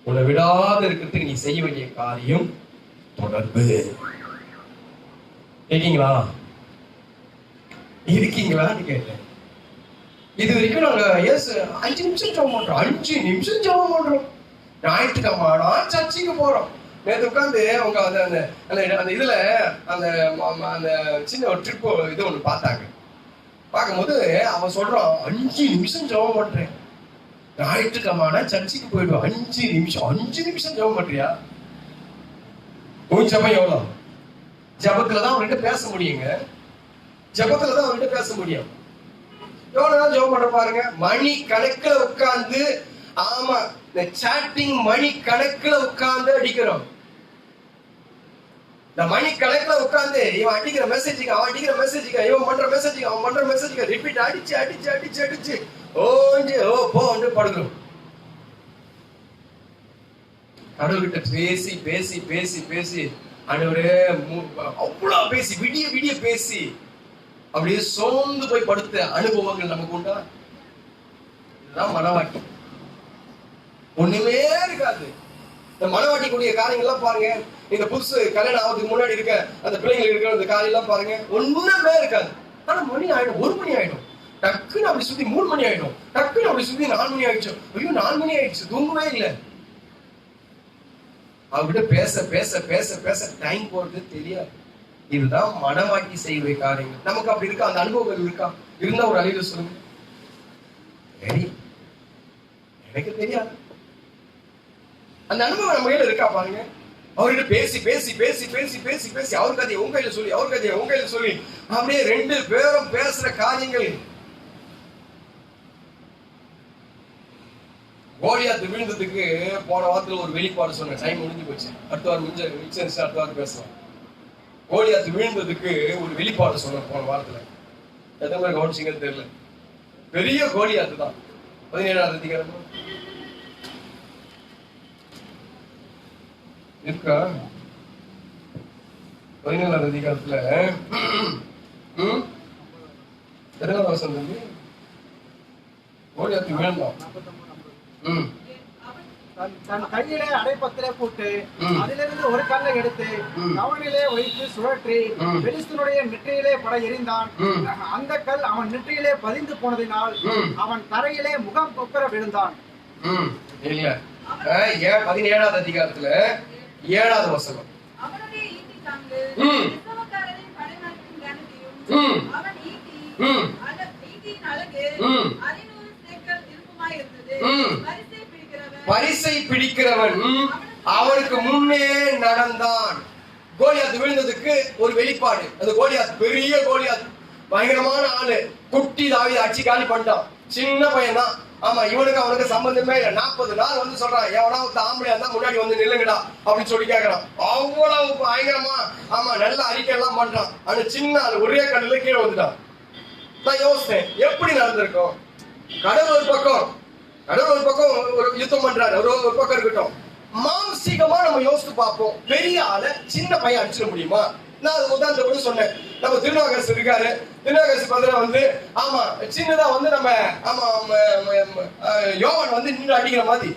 உன்னை விடாத இருக்கிறதுக்கு நீ செய்ய வேண்டிய காரியம் தொடர்பு. இருக்கீங்களான்னு கேட்டேன். இது வரைக்கும் நாங்க 5 நிமிஷம் ஜெபம் பண்றோம், 5 நிமிஷம் ஜெபம் பண்றோம். ஞாயிற்றுக்கிழமை சர்ச்சுக்கு போறோம். நேற்று உட்காந்து அவங்க அந்த இதுல அந்த சின்ன ஒரு ட்ரிப் இது ஒண்ணு பார்த்தாங்க. பார்க்கும்போது அவன் சொல்றான், 5 நிமிஷம் ஜெபம் பண்றேன். ஞாயிற்றுக்கிழமை சர்ச்சுக்கு போயிடுவோம். 5 நிமிஷம் ஜெபம் பண்றியா? உன் ஜெபம் எவ்வளவு? ஜெபத்துலதான் அவர்கிட்ட பேச முடியுங்க. ஜெபத்துலதான் அவர்கிட்ட பேச முடியும். எவ்வளவு நாள் ஜெபம் பண்ற பாருங்க. மணி கணக்குல உட்கார்ந்து, ஆமா இந்த சாட்டிங் மணி கணக்குல உட்கார்ந்து அடிக்கிறோம். இந்த மணி கணக்குல உட்கார்ந்து இவன் அடிக்கிற மெசேஜுக்கு, அவன் அடிக்கிற மெசேஜுக்கு, இவன் பண்ற மெசேஜுக்கு, அவன் பண்ற மெசேஜுக்கு ரிப்பீட் அடிச்சு ஓஞ்சு போன்னு படுக்கிறோம். கடவுள்கிட்ட பேசி பேசி பேசி பேசி ஆண்டவரே அவ்வளவு பேசி விடிய பேசி அப்படியே சோர்ந்து போய் படுத்த அனுபவங்கள் நமக்கு உண்டா? இதுதான் மனவாட்டி. ஒண்ணுமே இருக்காது. இந்த மனவாட்டிக்குரிய காரியங்கள்லாம் பாருங்க. இந்த புதுசு கல்யாணம் ஆகிறதுக்கு முன்னாடி இருக்க அந்த பிள்ளைங்களுக்கு இருக்கிற அந்த காரியம் எல்லாம் பாருங்க, ஒண்ணுமே இருக்காது. ஆனா மணி ஆயிடும், 1 மணி ஆயிடும், டக்குன்னு அப்படி சுத்தி 3 மணி ஆயிடும், டக்குன்னு அப்படி சுத்தி 4 மணி ஆயிடுச்சு. ஐயோ 4 மணி ஆயிடுச்சு, தூங்கவே இல்லை. அவர்கிட்ட பேச பேச பேச பேச டைம் போறது தெரியாது. இதுதான் மனவாட்டி செய்வ காரியங்கள். நமக்கு அப்படி இருக்கா? அந்த அனுபவங்கள் இருக்கா? இருந்தா ஒரு அறிவு சொல்லுங்க. எனக்கு தெரியாது. அந்த அனுபவம் நம்ம கையில இருக்கா பாருங்க. அவர்கிட்ட பேசி பேசி பேசி பேசி பேசி பேசி அவர் கதையை உங்க கையில சொல்லி, அவர் கதையை உங்க கையில சொல்லி அப்படியே 2 பேரும் பேசுற காரியங்கள். கோலியாத் விழுந்ததுக்கு போன வாரத்துல ஒரு வெளிப்பாடு சொன்னேன். டைம் முடிஞ்சு போச்சு. அடுத்த வாரம் அடுத்த வாரம் பேசலாம். கோலியாத் விழுந்ததுக்கு ஒரு வெளிப்பாடு சொன்னேன் போன வாரத்துல. எத்தனை பேர் கவனிச்சிங்கன்னு தெரியல. பெரிய கோலியாத்து தான். 17ஆவது அதிகாரம் இருக்கா? 17ஆவது அதிகாரத்துல எத்தனாவது வசனம்? கோலியாத்து விழுந்தான். தன் கையிலே அடைப்பத்திலே போட்டு அதிலிருந்து ஒரு கல்லை எடுத்து கவனிலே வைத்து சுழற்றி பெலிஸ்தனுடைய நெற்றியிலே பட எறிந்தான். அந்த கல் அவன் நெற்றியிலே பதிந்து போனதினால் அவன் தரையிலே முகம் கொக்கர விழுந்தான். இல்ல 17ஆவது அதிகாரத்துல 7வது வசனம். அவனுடைய ஈட்டி தாங்கு இஸ்ரவேலரின் படைநாயகனின் கனத்தையும் அவன் ஈட்டியின் அழகு 600 சேக்கல் திருப்பமாய் இருந்தது. பரிசை பிடிக்கிறவன் அவனுக்கு முன்னே நடந்தான். கோலியாத் விழுந்ததுக்கு ஒரு வெளிப்பாடு. அந்த கோலியாத் பெரிய கோலியாத், பயங்கரமான ஆளு. குட்டி தாவீதை அடிச்சு காலி பண்ணிட்டான். சின்ன பையன் தான். ஆமா, இவனுக்கு அவனுக்கு சம்பந்தமே இல்லை. 40 நாள் வந்து சொல்றான், எவனா ஆம்பளையா இருந்தா முன்னாடி வந்து நில்லுங்கடா அப்படின்னு சொல்லி கேட்கறான். அவ்வளவு பயங்கரமா ஆமா நல்ல அறிக்கை எல்லாம் பண்றான். அந்த சின்ன ஒரே கண்ணுல கீழே வந்துட்டான். நான் யோசித்தேன், எப்படி நடந்திருக்கும்? கடவுள் ஒரு பக்கம் ஒரு யுத்தம் பண்றாரு, ஒரு பக்கம் இருக்கட்டும். மானசீகமா நம்ம யோசித்து பார்ப்போம், பெரிய ஆளை சின்ன பையன் அடிச்சிட முடியுமா? நான் அது உதாரணத்தை சொன்னேன். நம்ம திருநாகரசு இருக்காரு, திருநாகரசு பதில வந்து ஆமா சின்னதா வந்து நம்ம ஆமா யோவான் வந்து நின்று அடிக்கிற மாதிரி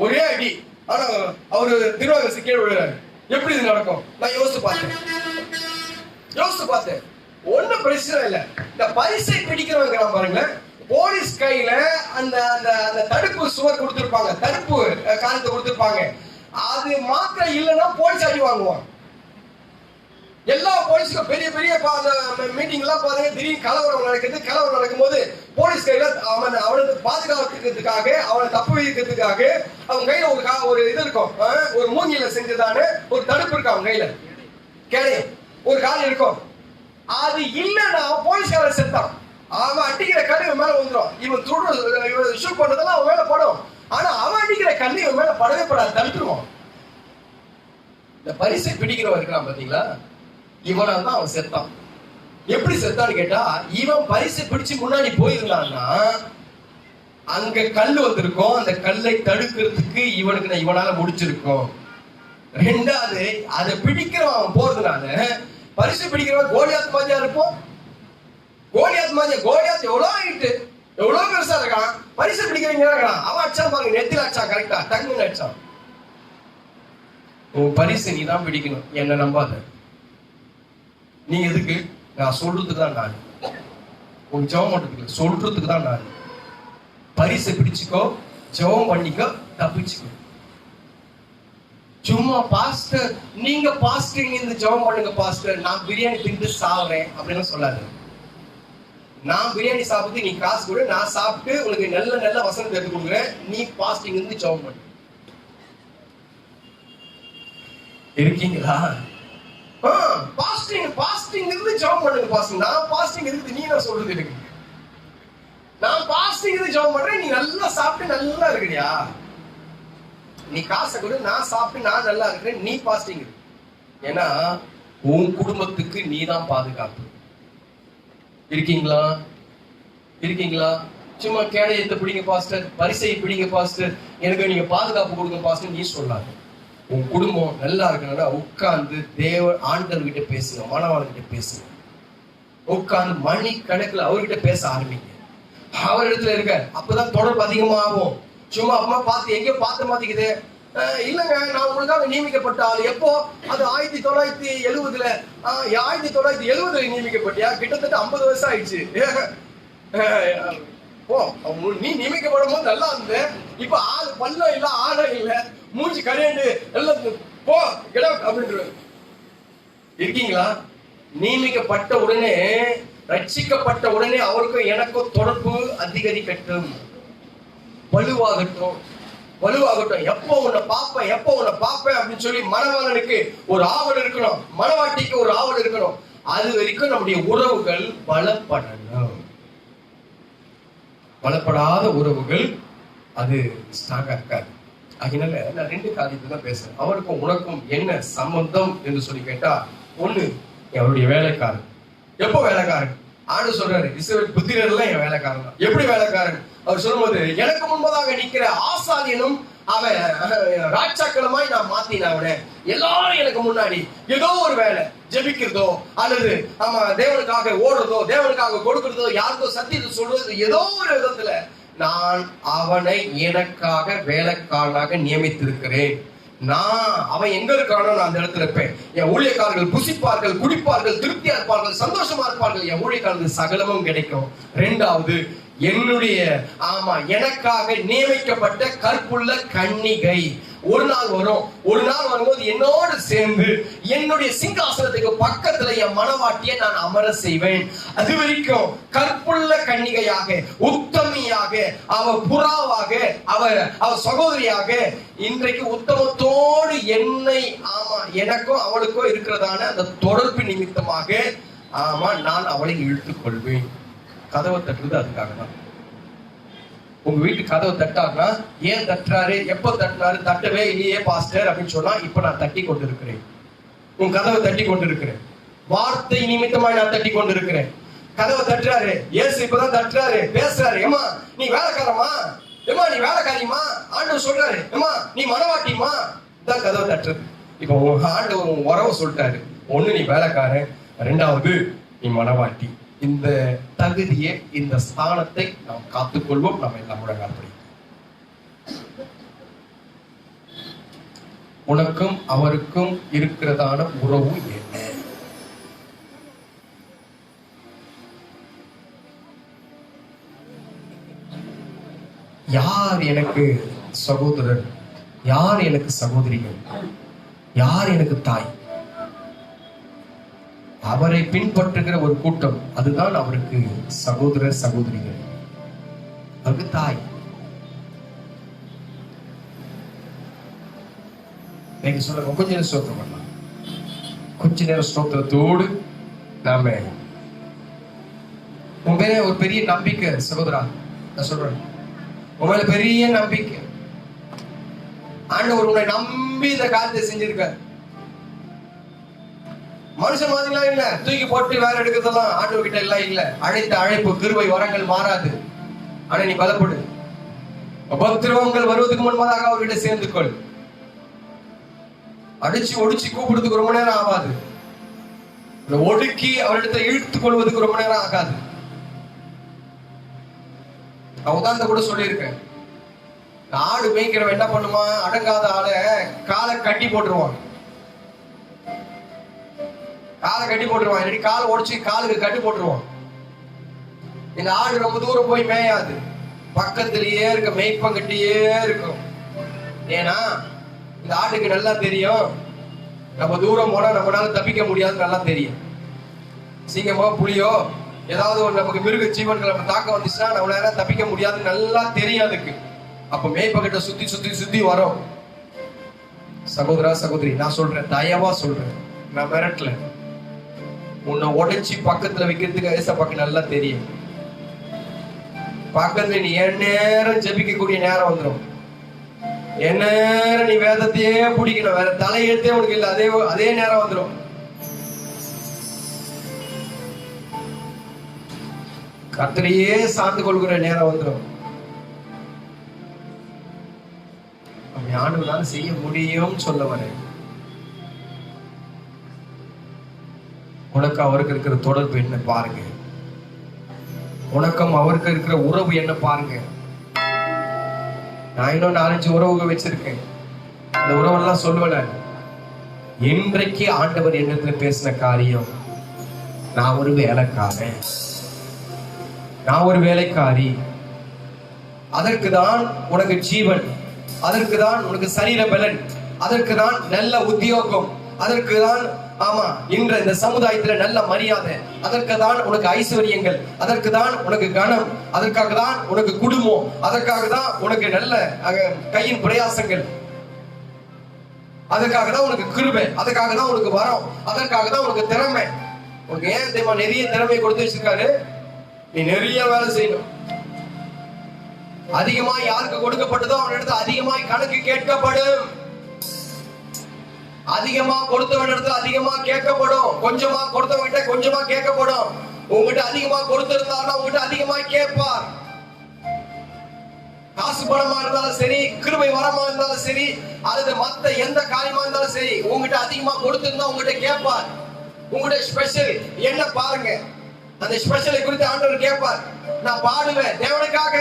ஒரே அடி. ஆனா அவரு திருநாகரசு கீழே விழுறாரு. எப்படி இது நடக்கும்? நான் யோசித்து பார்த்தேன். ஒண்ணும் பிரச்சனை இல்லை. இந்த பரிசை பிடிக்கிறவங்க பாருங்களேன், போலீஸ் கையில அந்த அந்த அந்த தடுப்பு சுவர் கொடுத்திருப்பாங்க, தடுப்பு காலத்தை கொடுத்திருப்பாங்க. அது மாத்திரம் இல்லைன்னா போலீஸ் அடி வாங்குவாங்க. எல்லா போலீஸுக்கும் பெரிய பெரிய மீட்டிங் எல்லாம் பாருங்க, திடீர்னு கலவரம் நடக்கும் போது போலீஸ் கையில அவனுக்கு பாதுகாக்கிறதுக்காக, அவனை தப்பு வைக்கிறதுக்காக அவங்க கையில ஒரு இது இருக்கும், ஒரு மூங்கில செஞ்சதான ஒரு தடுப்பு இருக்கு அவங்க கையில, கேடையும் ஒரு கால் இருக்கும். அது இல்லைன்னா போலீஸ்காரர் செத்தான். அவன் அடிக்கிற கல்லு இவன் மேல வந்துடும். இவன் ஷூட் பண்றதெல்லாம் அவன் மேல படும். ஆனா அவன் அடிக்கிற கல்லு இவன் மேல படவே படாது, தடுத்துருவான். இந்த பரிசை பிடிக்கிறவன் இருக்கிறான் பாத்தீங்களா, இவனா தான் அவன் செத்தான். எப்படி செத்தான்னு கேட்டா, இவன் பரிசை பிடிச்சு முன்னாடி போயிருந்தான்னா அங்க கல்லு வந்திருக்கும், அந்த கல்லை தடுக்கிறதுக்கு இவனால முடிச்சிருக்கும். ரெண்டாவது, அதை பிடிக்கிறவன் அவன் போறதுனால பரிசு பிடிக்கிறவன் கோலியாத் மாதிரியா இருப்போம். கோலியாத் எவ்வளவு ஆயிட்டு, எவ்வளவு பெருசா இருக்கான், பரிசு பிடிக்கிறீங்க அவன் அடிச்சான் பாருங்க, நெத்தில அடிச்சான், கரெக்டா டக்குன்னு அடிச்சான். உன் பரிசு நீ தான் பிடிக்கணும், என்ன நம்பாத. நீ எதுக்கு? நான் சொல்றதுக்கு தான் நான், உன் ஜெபம் பண்றதுக்கு சொல்றதுக்கு தான் நான். பரிசு பிடிச்சுக்கோ, ஜெபம் பண்ணிக்கோ, தப்பிச்சுக்கோ. சும்மா பாஸ்டர் நீங்க பாஸ்டர் இந்த ஜெபம் பண்ணுங்க பாஸ்டர், நான் பிரியாணி தின்று சாவுறேன் அப்படின்னு சொல்லாது. நான் பிரியாணி சாப்பிட்டு நீ காசு கொடு, நான் சாப்பிட்டு உனக்கு நல்ல நல்ல வசனத்தை எடுத்து கொடுக்குறேன், நீ பாஸ்டிங் இருந்து ஜெபம் பண்ணு. இருக்கீங்களா? பாஸ்டிங் இருந்து ஜெபம் பண்ணுங்க பாஸ்டர். நான் பாஸ்டிங் இருக்குது, நீ என்ன சொல்றது இருக்கு? நான் பாஸ்டிங் இருந்து ஜெபம் பண்றேன், நீ நல்லா சாப்பிட்டு நல்லா இருக்கிறியா? நீ காசை கொடு, நான் சாப்பிட்டு நான் நல்லா இருக்கிறேன், நீ பாஸ்டிங் இருக்கு. ஏன்னா உன் குடும்பத்துக்கு நீ தான் பாதுகாப்பு. இருக்கீங்களா? சும்மா கேடயத்தை பிடிங்க பாஸ்டர், பரிசை பிடிங்க பாஸ்டர், எனக்கு நீங்க பாதுகாப்பு கொடுங்க பாஸ்டர் நீ சொல்லாது. உன் குடும்பம் நல்லா இருக்கணும்னா உட்கார்ந்து ஆண்டவர்கிட்ட பேசுங்க, மனவாளர்கிட்ட பேசுங்க. உட்கார்ந்து மணி கணக்குல அவர்கிட்ட பேச ஆரம்பிங்க. அவர் இடத்துல இருக்க, அப்பதான் தொடர்பு அதிகமாகும். சும்மா அம்மா பார்த்து எங்கேயோ பார்த்து மாத்திக்குது. இல்லங்க, நான் உங்களுக்காக நியமிக்கப்பட்ட ஆள். எப்போ? அது 1970 1970 நியமிக்கப்பட்டியா? கிட்டத்தட்ட 50 வருஷம் ஆயிடுச்சு. நீ நியமிக்கப்படும் போது நல்லா இருந்த, இப்ப ஆள் பல்லம் இல்ல, ஆழம் இல்ல, மூஞ்சி கரையாண்டு எல்லாம் போ அப்படின்ற. இருக்கீங்களா? நியமிக்கப்பட்ட உடனே, ரட்சிக்கப்பட்ட உடனே அவருக்கும் எனக்கும் தொடர்பு அதிகரிக்கட்டும், வலுவாகட்டும். எப்போ உன்னை பார்ப்பேன் அப்படின்னு சொல்லி மணவாளனுக்கு ஒரு ஆவல் இருக்கணும், மணவாட்டிக்கு ஒரு ஆவல் இருக்கணும். அது வரைக்கும் நம்முடைய உறவுகள் பலப்படணும். பலப்படாத உறவுகள் அது ஸ்ட்ராங்கா இருக்காது. அதனால நான் 2 காரியத்தை தான் பேசுறேன். அவருக்கும் உனக்கும் என்ன சம்பந்தம் என்று சொல்லி கேட்டா, ஒண்ணு அவருடைய வேலைக்காரன். எப்போ வேலைக்காரன்? ஆண்டு சொல்றாரு, இஸ்ரவேல் புத்திரர்லாம் என் வேலைக்காரன் தான். எப்படி வேலைக்காரன்? அவர் சொல்லும்போது, எனக்கு முன்பதாக நிக்கிற ஆசாரியனும் அவன் ராட்சாக்களமாய் நான் மாத்தின அவனை. எல்லாரும் எனக்கு முன்னாடி ஏதோ ஒரு வேலை, ஜெபிக்கிறதோ அல்லது ஆமா தேவனுக்காக ஓடுறதோ, தேவனுக்காக கொடுக்கிறதோ, யாருக்கோ சத்தியத்தை சொல்றது, ஏதோ ஒரு விதத்துல நான் அவனை எனக்காக வேலைக்காரனாக நியமித்திருக்கிறேன். அவன் எங்க இருக்கானோ நான் அந்த இடத்துல இருப்பேன். என் ஊழியக்காரர்கள் புசிப்பார்கள், குடிப்பார்கள், திருப்தியா இருப்பார்கள், சந்தோஷமா இருப்பார்கள். என் ஊழியக்காரர்கள் சகலமும் கிடைக்கும். 2வது, என்னுடைய எனக்காக நியமிக்கப்பட்ட கற்புள்ள கன்னிகை ஒரு நாள் வரும்போது என்னோடு சேர்ந்து என்னுடைய சிங்காசனத்துக்கு பக்கத்துல என் மணவாட்டியை நான் அமர செய்வேன். அது வரைக்கும் கற்புள்ள கன்னிகையாக, உத்தமியாக, அவ புறாவாக, அவ சகோதரியாக, இன்றைக்கு உத்தமத்தோடு என்னை எனக்கும் அவளுக்கும் இருக்கிறதான அந்த தொடர்பு நிமித்தமாக நான் அவளை இழுத்துக் கொள்வேன். கதவை தட்டுறது அதுக்காக தான். உங்க வீட்டு கதவை தட்டாருன்னா ஏன் தட்டுறாரு, எப்ப தட்டினாரு, தட்டவே இல்லையே பாஸ்டர் அப்படின்னு சொன்னா, இப்ப நான் தட்டி கொண்டு இருக்கிறேன். உன் கதவை தட்டி கொண்டு இருக்கிறேன். வார்த்தை நிமித்தமாய் நான் தட்டி கொண்டு இருக்கிறேன். கதவை தட்டுறாரு, இயேசு இப்பதான் தட்டுறாரு, பேசுறாரு. ஏமா நீ வேலைக்காரமா, ஏமா நீ வேலைக்காரிமா, ஆண்டவர் சொல்றாரு. ஏமா நீ மனவாட்டிமா, தான் கதவை தட்டுறது. இப்ப உங்க ஆண்டவர் உன் உறவை சொல்லிட்டாரு. ஒண்ணு நீ வேலைக்காரன், ரெண்டாவது நீ மனவாட்டி. இந்த தகுதியை, இந்த ஸ்தானத்தை நாம் காத்துக்கொள்வோம். நம்ம எல்லாம் முழங்கால். உனக்கும் அவருக்கும் இருக்கிறதான உறவு என்ன? யார் எனக்கு சகோதரர், யார் எனக்கு சகோதரிகள், யார் எனக்கு தாய்? அவரை பின்பற்றுகிற ஒரு கூட்டம், அதுதான் அவருக்கு சகோதரர் சகோதரிகள், அவருக்கு தாய். நீங்க சொல்லுங்க, கொஞ்ச நேரம் ஸ்தோத்திரம் பண்ணலாம். கொஞ்ச நேரம் ஸ்தோத்திரத்தோடு நாம உன் மேல ஒரு பெரிய நம்பிக்கை சகோதரா, நான் சொல்றேன், உன் மேல பெரிய நம்பிக்கை. ஆண்டவர் உன்னை நம்பி இந்த காரியத்தை செஞ்சிருக்காரு. மனுஷன் மாதிரிலாம் இல்ல, தூக்கி போட்டு வேற எடுக்கிறதெல்லாம் ஆண்டவர் கிட்ட எல்லாம் இல்ல. அழைத்த அழைப்பு, கிருபை, வரங்கள் மாறாது. ஆனா நீ பலப்படு. உபத்திரவங்கள் வருவதற்கு முன்பதாக அவர்கிட்ட சேர்ந்து கொள். அடிச்சு ஒடிச்சு கூப்பிடுறதுக்கு ரொம்ப நேரம் ஆகாது. ஒடுக்கி அவரிடத்தை இழுத்துக் கொள்வதற்கு ரொம்ப நேரம் ஆகாது. நான் உதாரணத்தை கூட சொல்லியிருக்கேன். ஆடு மேய்க்கிறவன் என்ன பண்ணுமா, அடங்காத ஆளை காலை கட்டி போட்டுருவான். காலை கட்டி போட்டுருவான், இல்லாட்டி காலை உடைச்சு காலுக்கு கட்டி போட்டுருவான். இந்த ஆடு ரொம்ப தூரம் போய் மேயாது, பக்கத்திலேயே இருக்க, மேய்ப்பங்கிட்டே இருக்கும். ஏன்னா இந்த ஆட்டுக்கு நல்லா தெரியும், நம்ம தூரம் போனா நம்மளால தப்பிக்க முடியாதுன்னு நல்லா தெரியும். சிங்கமோ புலியோ ஏதாவது ஒரு நமக்கு மிருக ஜீவன்கள் நம்ம தாக்க வந்துச்சுன்னா நம்மளால தப்பிக்க முடியாதுன்னு நல்லா தெரியும் அதுக்கு. அப்ப மேய்ப்பகிட்ட சுத்தி சுத்தி சுத்தி வரும். சகோதரா சகோதரி, நான் சொல்றேன், தயவா சொல்றேன், நான் மிரட்டல. உன்னை உடைச்சி பக்கத்துல வைக்கிறதுக்கு ஏசப்பாக்கு நல்லா தெரியும். பக்கத்துல நீ என் நேரம் ஜெபிக்கக்கூடிய நேரம் வந்துடும். என்ன நேரம் நீ வேதத்தையே பிடிக்கணும், வேற தலையெழுத்தே உனக்கு இல்ல, அதே நேரம் வந்துடும். கர்த்தரையே சார்ந்து கொள்கிற நேரம் வந்துடும். ஆண்டவரால செய்ய முடியும் சொல்ல வரேன். உனக்கு அவருக்கு இருக்கிற தொடர்பு என்ன பாருங்க. உனக்கும் அவருக்கு இருக்கிற உறவு என்ன பாருங்க. நான் இன்னும் 4-5 உறவுகள் வச்சிருக்கேன். அந்த உறவெல்லாம் சொல்லுவேன். இன்றைக்கு ஆண்டவர் என்னத்துல பேசின காரியம், நான் ஒரு வேலைக்காரன், நான் ஒரு வேலைக்காரி, அதற்குதான் உனக்கு ஜீவன், அதற்குதான் உனக்கு சரீர பலன், அதற்குதான் நல்ல உத்தியோகம், அதற்குதான் ஆமா இன்ற இந்த சமுதாயத்துல நல்ல மரியாதை, அதற்குதான் உனக்கு ஐஸ்வர்யங்கள், அதற்குதான் உனக்கு கனம், அதற்காக தான் உனக்கு குடும்பம், அதற்காக தான் உனக்கு நல்ல கையின் பிரயாசங்கள், அதற்காக தான் உனக்கு கிருபை, அதற்காக தான் உனக்கு வரம், அதற்காக தான் உனக்கு திறமை. உனக்கு ஏன் தெரியுமா நிறைய திறமை கொடுத்து வச்சிருக்காரு? நீ நிறைய வேலை செய்யணும். அதிகமாய் யாருக்கு கொடுக்கப்பட்டதோ அவனிடத்தில் அதிகமாய் கணக்கு கேட்கப்படும். அதிகமா கொடுத்தவனிடத்தில் அதிகமா கேட்கப்படும். கொஞ்சமா கொடுத்தவங்கிட்ட கொஞ்சமா கேட்கப்படும். உங்ககிட்ட அதிகமா கொடுத்திருந்தாருன்னா உங்ககிட்ட அதிகமா கேட்பார். காசு பணமா இருந்தாலும் சரி, கிருபை வரமா இருந்தாலும் சரி, அல்லது மத்த எந்த காரியமா இருந்தாலும் சரி, உங்ககிட்ட அதிகமா கொடுத்திருந்தா உங்ககிட்ட கேட்பார். உங்களுடைய ஸ்பெஷல் என்ன பாருங்க. அந்த ஸ்பெஷலை குறித்து ஆண்டவர் கேட்பார். நான் பாடுவேன் தேவனுக்காக,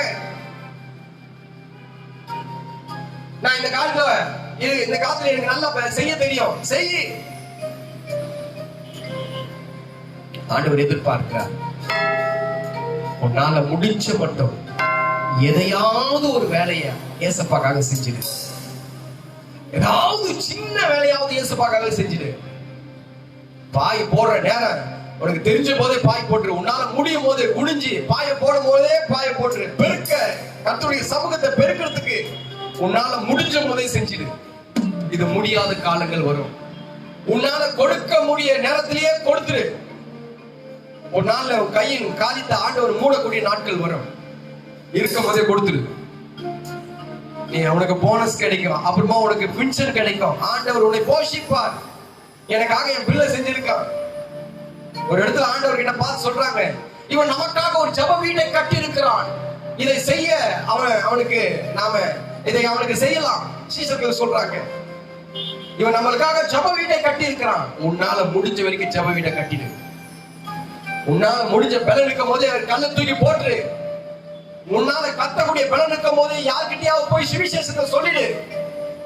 நான் இந்த காலத்துல எனக்கு நல்லா செய்ய தெரியும், செய். ஆண்டவர் எதிர்பார்க்கிறார். உன்னால முடிஞ்ச மட்டும் எதையாவது ஒரு வேலைய ஏசப்பாக்காக செஞ்சிடு. ஏதாவது சின்ன வேலையாவது ஏசப்பாக்காக செஞ்சிடு. பாய் போடுற நேரம் உனக்கு தெரிஞ்ச போதே பாய் போட்டுரு. உன்னால முடியும் போது குனிஞ்சு பாய போடும் போதே பாய போட்டுரு. பெருக்க கர்த்தருடைய சமூகத்தை பெருக்கிறதுக்கு உன்னால முடிஞ்ச போதே செஞ்சிடு. இது முடியாத காலங்கள் வரும். உன்னால கொடுக்க முடிய நேரத்திலேயே கொடுத்துரு. ஒரு நாள்ல கையின் காலித்த ஆண்டவர் மூடக்கூடிய நாட்கள் வரும். இருக்கும் போதே கொடுத்துரு. நீ உனக்கு போனஸ் கிடைக்கும், அப்புறமா உனக்கு பென்ஷன் கிடைக்கும். ஆண்டவர் உன்னை போஷிப்பார். எனக்காக என் பிள்ளை செஞ்சிருக்கான். ஒரு இடத்துல ஆண்டவர் கிட்ட பார்த்து சொல்றாங்க, இவன் நமக்காக ஒரு ஜெப வீட்டை கட்டி இருக்கிறான், இதை செய்ய அவனுக்கு நாம இதை அவனுக்கு செய்யலாம். சீசர்கள் சொல்றாங்க, இவன் நம்மளுக்காக ஜெப வீட்டை கட்டி இருக்கிறான், உன்னால முடிஞ்ச வரைக்கும் ஜெப வீட்டை கட்டிடு. உன்னால முடிஞ்ச பலன் இருக்கும் போதே கல்லை தூக்கி போட்டு, உன்னால கத்தக்கூடிய பலன் இருக்கும் போதே யார்கிட்டயாவது போய் சுவிசேஷத்தை சொல்லிடு.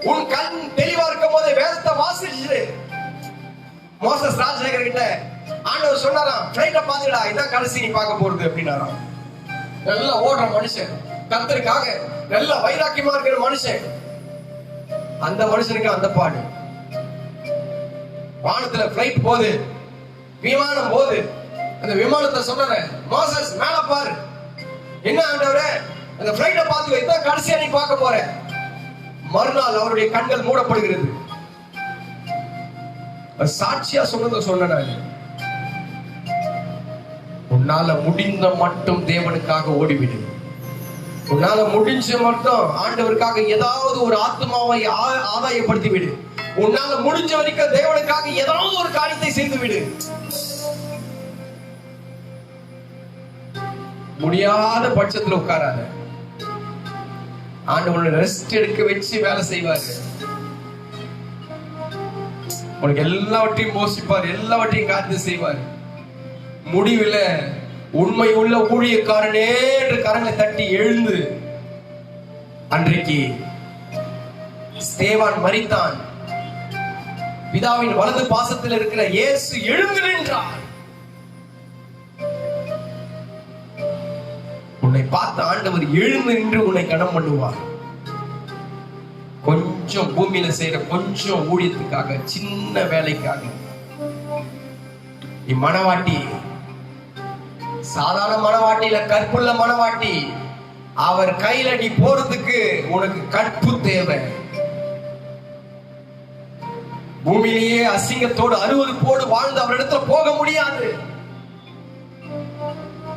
உன் கண் தெளிவா இருக்கும் போதே வேதத்தை வாசிச்சிடு. மோசஸ் ராஜசேகர் கிட்ட ஆண்டவர் சொன்னாராம், ஃளைட்ட பாத்துடா, இதான் கடைசி நீ பார்க்க போறது அப்படின்னாராம். நல்லா ஓடுற மனுஷன், கர்த்தருக்காக நல்ல வைராக்கியமா இருக்கிற மனுஷன். அந்த மனுஷனுக்கு அந்த பாடு. வானத்துல ஃளைட் போகுது, விமானம் போகுது. அந்த விமானத்தை சொன்ன மோசஸ் மேல பாரு. என்ன ஆண்டவரே, அந்த ஃளைட்ட பார்த்து வை, இதான் கடைசியா நீ பார்க்க போற. மறுநாள் அவருடைய கண்கள் மூடப்படுகிறது. சாட்சியா சொன்னதை சொன்ன, உன்னால முடிந்த மட்டும் தேவனுக்காக ஓடிவிடு. உன்னால முடிஞ்ச மட்டும் ஆண்டவருக்காக ஏதாவது ஒரு ஆத்மாவை ஆதாயப்படுத்தி விடு. உன்னால முடிஞ்ச வரைக்கும் தேவனுக்காக ஏதாவது ஒரு காரியத்தை செய்து விடு. முடியாத பட்சத்துல உட்காராத. ஆண்டவனை ரெஸ்ட் எடுக்க வச்சு வேலை செய்வாரு. உனக்கு எல்லாவற்றையும் போஷிப்பார், எல்லாவற்றையும் காத்து செய்வார். முடிவுல உண்மை உள்ள ஊழியக்காரனே என்று கரங்களை தட்டி எழுந்து, அன்றைக்கு ஸ்தேவான் மரித்தான். பிதாவின் வலது பாசத்தில் இருக்கிற இயேசு எழுந்து நின்றார். உன்னை பார்த்த ஆண்டவர் எழுந்து நின்று உன்னை கனம் பண்ணுவார். கொஞ்சம் பூமியில செய்யற கொஞ்சம் ஊழியத்துக்காக, சின்ன வேலைக்காக நீ மனவாட்டி, சாதாரண மனவாட்டியில கற்புள்ள மனவாட்டி, அவர் கையில நீ போறதுக்கு உனக்கு கற்பு தேவை. பூமியிலேயே அசிங்கத்தோடு அருவருப்போடு வாழ்ந்து அவரிடத்துல போக முடியாது.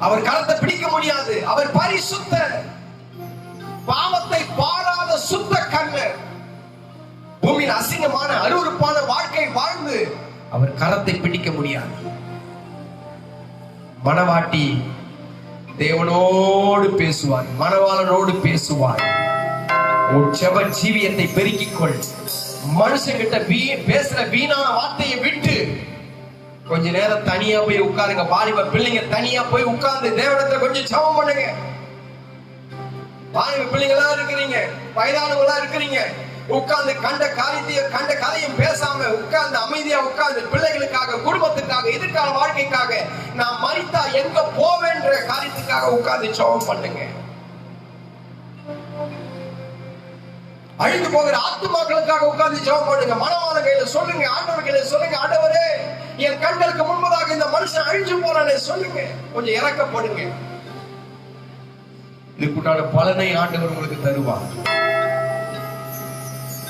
அவர் கரத்தை பிடிக்க முடியாது. அவர் பரிசுத்த, பாவத்தை பாராத சுத்த கண்ணர். பூமியின் அசிங்கமான அருவருப்பான வாழ்க்கை வாழ்ந்து அவர் கரத்தை பிடிக்க முடியாது. மனவாட்டி தேவனோடு பேசுவார், மனவாளனோடு பேசுவார். உன் ஜெப ஜீவியத்தை பெருக்கிக் கொள். மனுஷங்கிட்ட பேசுற வீணான வார்த்தையை விட்டு கொஞ்ச நேரம் தனியா போய் உட்காருங்க. வாலிப பிள்ளைங்க தனியா போய் உட்கார்ந்து தேவனிடத்துல கொஞ்சம் ஜெபம் பண்ணுங்க. வாலிப பிள்ளைங்களா இருக்கிறீங்க, வயதானவங்களா இருக்கிறீங்க, உட்கார்ந்து கண்ட கதையும் பேசாம உட்கார்ந்து அமைதியா உட்கார்ந்து பிள்ளைகளுக்காக, குடும்பத்துக்காக, எதிர்கால வாழ்க்கைக்காக, நான் மரித்தா எங்க போவேன்ற காரியத்துக்காக உட்கார்ந்து ஜெபம் பண்ணுங்க. அழிந்து போகிற ஆத்துமாக்களுக்காக உட்கார்ந்து ஜெபம் பண்ணுங்க. மனவாள கையில சொல்லுங்க, ஆண்டவர் கையில சொல்லுங்க, ஆண்டவரே என் கண்களுக்கு முன்பதாக இந்த மனுஷன் அழிஞ்சு போறானே சொல்லுங்க. கொஞ்சம் இறக்கப்படுங்க. இதுக்குண்டான பலனை ஆண்டவர் உங்களுக்கு தருவார்.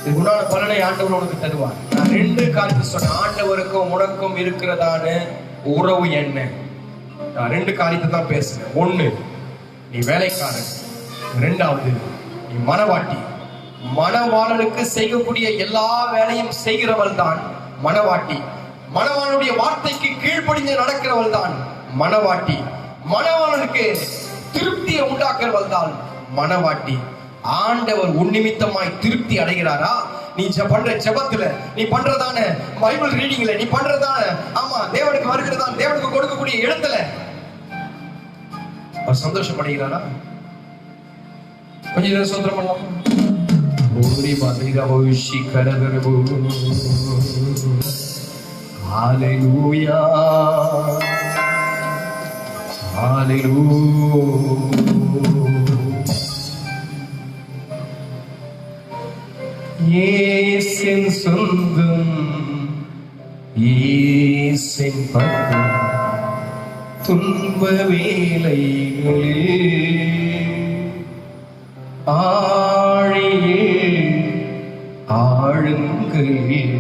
இதுக்குண்டான பலனை ஆண்டவர் உங்களுக்கு தருவார். நான் 2 காரியத்தை சொன்னேன். ஆண்டவருக்கும் உனக்கும் இருக்கிறதான உறவு என்ன? நான் 2 காரியத்தை தான் பேசுறேன். 1, நீ வேலைக்காரன். 2வது, நீ மனவாட்டி. மனவாளனுக்கு செய்யக்கூடிய எல்லா வேலையும் செய்கிறவள் தான் மனவாட்டி. மனவாளனுடைய வார்த்தைக்கு கீழ்ப்படிந்து நடக்கிறவள் தான் மனவாட்டி. மனவாளனுக்கு திருப்தியை உண்டாக்குறவள் தான் மனவாட்டி. ஆண்டவர் உன்னிமித்தமாய் திருப்தி அடைகிறாரா? நீ பண்ற ஜெபத்துல, நீ பண்றதான பைபிள் ரீடிங்ல, நீ பண்றதான தேவனுக்கு வருகிறதான், தேவனுக்கு கொடுக்கக்கூடிய இடத்துல அவர் சந்தோஷம் அடைகிறாரா? கொஞ்சம் நேரம் சோதனை பண்ணலாம். ஹalleluya ஹalleluya. இயேசுவின் சொந்தம், இயேசுவின் பக்கம், துன்ப வேளைகளில் ஆழியே ஆழுங்களில்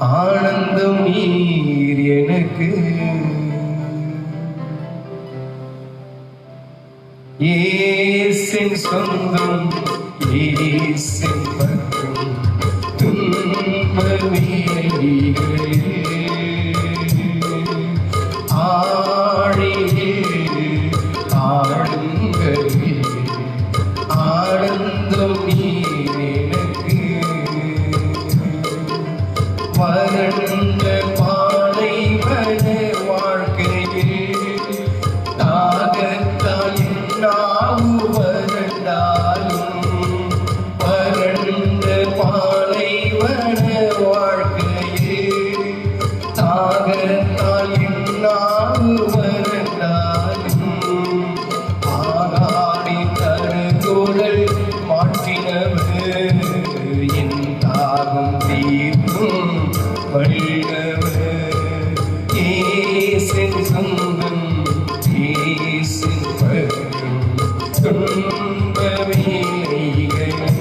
ஆனந்தம் நீர் எனக்கு. இயேசுவின் சொந்தம், இயேசு பற்றும் துன்ப வேளைகளில் ஆனந்தம் நீர் எனக்கு வறண்ட பாலைவன வாழ்க்கையில் தாகத்தால் என்னாவு வறண்டாலும் வறண்ட பாலைவன வாழ்க்கையில் தாகத்தால் என்னாவு வறண்டாலும் ஆகாடி தருகுழல் மாற்றினவர் என் தாகம் தீர்க்கும் வல்லவர் இயேசுவின் சொந்தம் இயேசுவின் பற்றும் துன்ப வேளைகளில்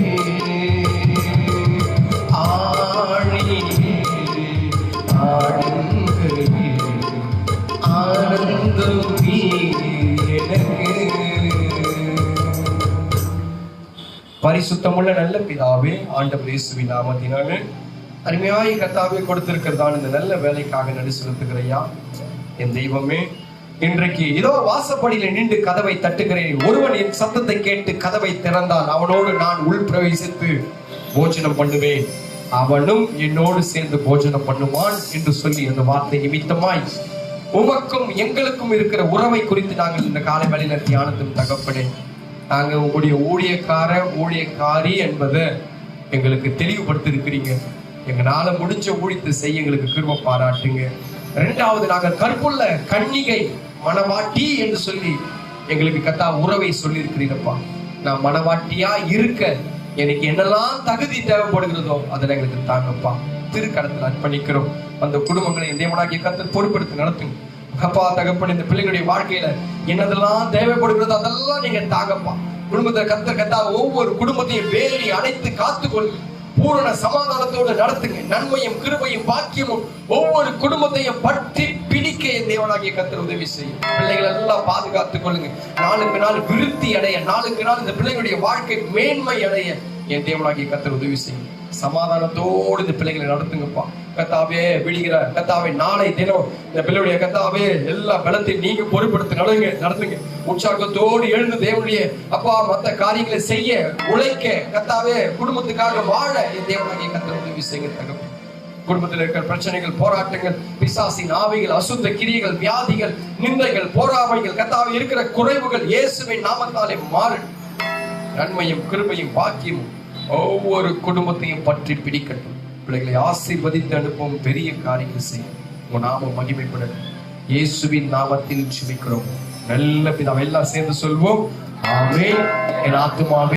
ஆழியில் ஆழங்களில் ஆனந்தம் நீர் எனக்கு. பரிசுத்தமுள்ள நல்ல பிதாவே, ஆண்டவர் இயேசுவின் நாமத்தினாலே அருமையாய் கர்த்தாவே கொடுத்திருக்கிறதான இந்த நல்ல வேலைக்காக நன்றி செலுத்துகிறையா. என் தெய்வமே, இன்றைக்கு இதோ வாசப்படியில நின்று கதவை தட்டுகிறேன், ஒருவன் என் சத்தத்தை கேட்டு கதவை திறந்தால் அவனோடு நான் உள் பிரவேசித்து போஜனம் பண்ணுவேன், அவனும் என்னோடு சேர்ந்து போஜனம் பண்ணுவான் என்று சொல்லி அந்த வார்த்தை நிமித்தமாய் உமக்கும் எங்களுக்கும் இருக்கிற உறவை குறித்து நாங்கள் இந்த காலை வேளையில தியானத்தின் தகப்பனே, நாங்க உங்களுடைய ஊழியக்காரி என்பதை எங்களுக்கு தெளிவுபடுத்தி இருக்கிறீங்க. எங்களால முடிஞ்ச ஊழியத்தை செய்ய எங்களுக்கு கிருபை பாராட்டுங்க. இரண்டாவது, நாங்கள் கற்புள்ள கன்னிகை மணவாட்டி என்று சொல்லி எங்களுக்கு கத்தா உறவை சொல்லி இருக்கிறீங்கப்பா. நான் மணவாட்டியா இருக்க எனக்கு என்னெல்லாம் தகுதி தேவைப்படுகிறதோ அதை எங்களுக்கு தாங்கப்பா. திருக்கடத்தில் அர்ப்பணிக்கிறோம். அந்த குடும்பங்களை தேவனாகிய கர்த்தர் பொறுப்பெடுத்து நடத்துங்க. அப்பா தகப்பன், இந்த பிள்ளைகளுடைய வாழ்க்கையில என்னதெல்லாம் தேவைப்படுகிறதோ அதெல்லாம் நீங்க தாங்கப்பா. குடும்பத்தை கத்தா ஒவ்வொரு குடும்பத்தையும் வேலி அணைத்து காத்துக்கொள்ளுங்க. பூரண சமாதானத்தோடு நடத்துங்க. நன்மையும் கிருபையும் பாக்கியமும் ஒவ்வொரு குடும்பத்தையும் பற்றி பிடிக்க என் தேவனாகிய கர்த்தர் உதவி செய்யும். பிள்ளைகளை எல்லாம் பாதுகாத்துக் கொள்ளுங்க. நாளுக்கு நாள் விருத்தி அடைய, நாளுக்கு நாள் இந்த பிள்ளைகளுடைய வாழ்க்கை மேன்மை அடைய என் தேவனாகிய கர்த்தர் உதவி செய்யும். சமாதானத்தோடு இந்த பிள்ளைகளை நடத்துங்கப்பா. கத்தாவே விடுகிற கத்தாவே நாளை தினம் இந்த பிள்ளையுடைய கத்தாவே எல்லா பலத்தையும் நீங்க பொறுப்படுத்தி நடத்துங்க. உற்சாகத்தோடு எழுந்து தேவனுடைய அப்பா மற்ற காரியங்களை செய்ய உழைக்க கத்தாவே குடும்பத்துக்காக வாழ என் தேவனாகிய கர்த்தர் உதவி செய்ய தகவல். குடும்பத்தில் இருக்கிற பிரச்சனைகள், போராட்டங்கள், பிசாசின் ஆவிகள், அசுத்த கிரியைகள், வியாதிகள், நிந்தைகள், போராமைகள், கத்தாவே இருக்கிற குறைவுகள் இயேசுவின் நாமத்தாலே மாறு. நன்மையும் கிருபையும் பாக்கியமும் ஒவ்வொரு குடும்பத்தையும் பற்றி பிடிக்கட்டும். பிள்ளைகளை ஆசீர்வதித்து அனுப்பும் பெரிய காரியங்கள் செய்யும். உங்க நாமம் மகிமைப்படட்டும். இயேசுவின் நாமத்தில் ஜெபிக்கிறோம் நல்ல பிதாவே. எல்லாம் சேர்ந்து சொல்வோம், ஆமென். என் ஆத்துமாவே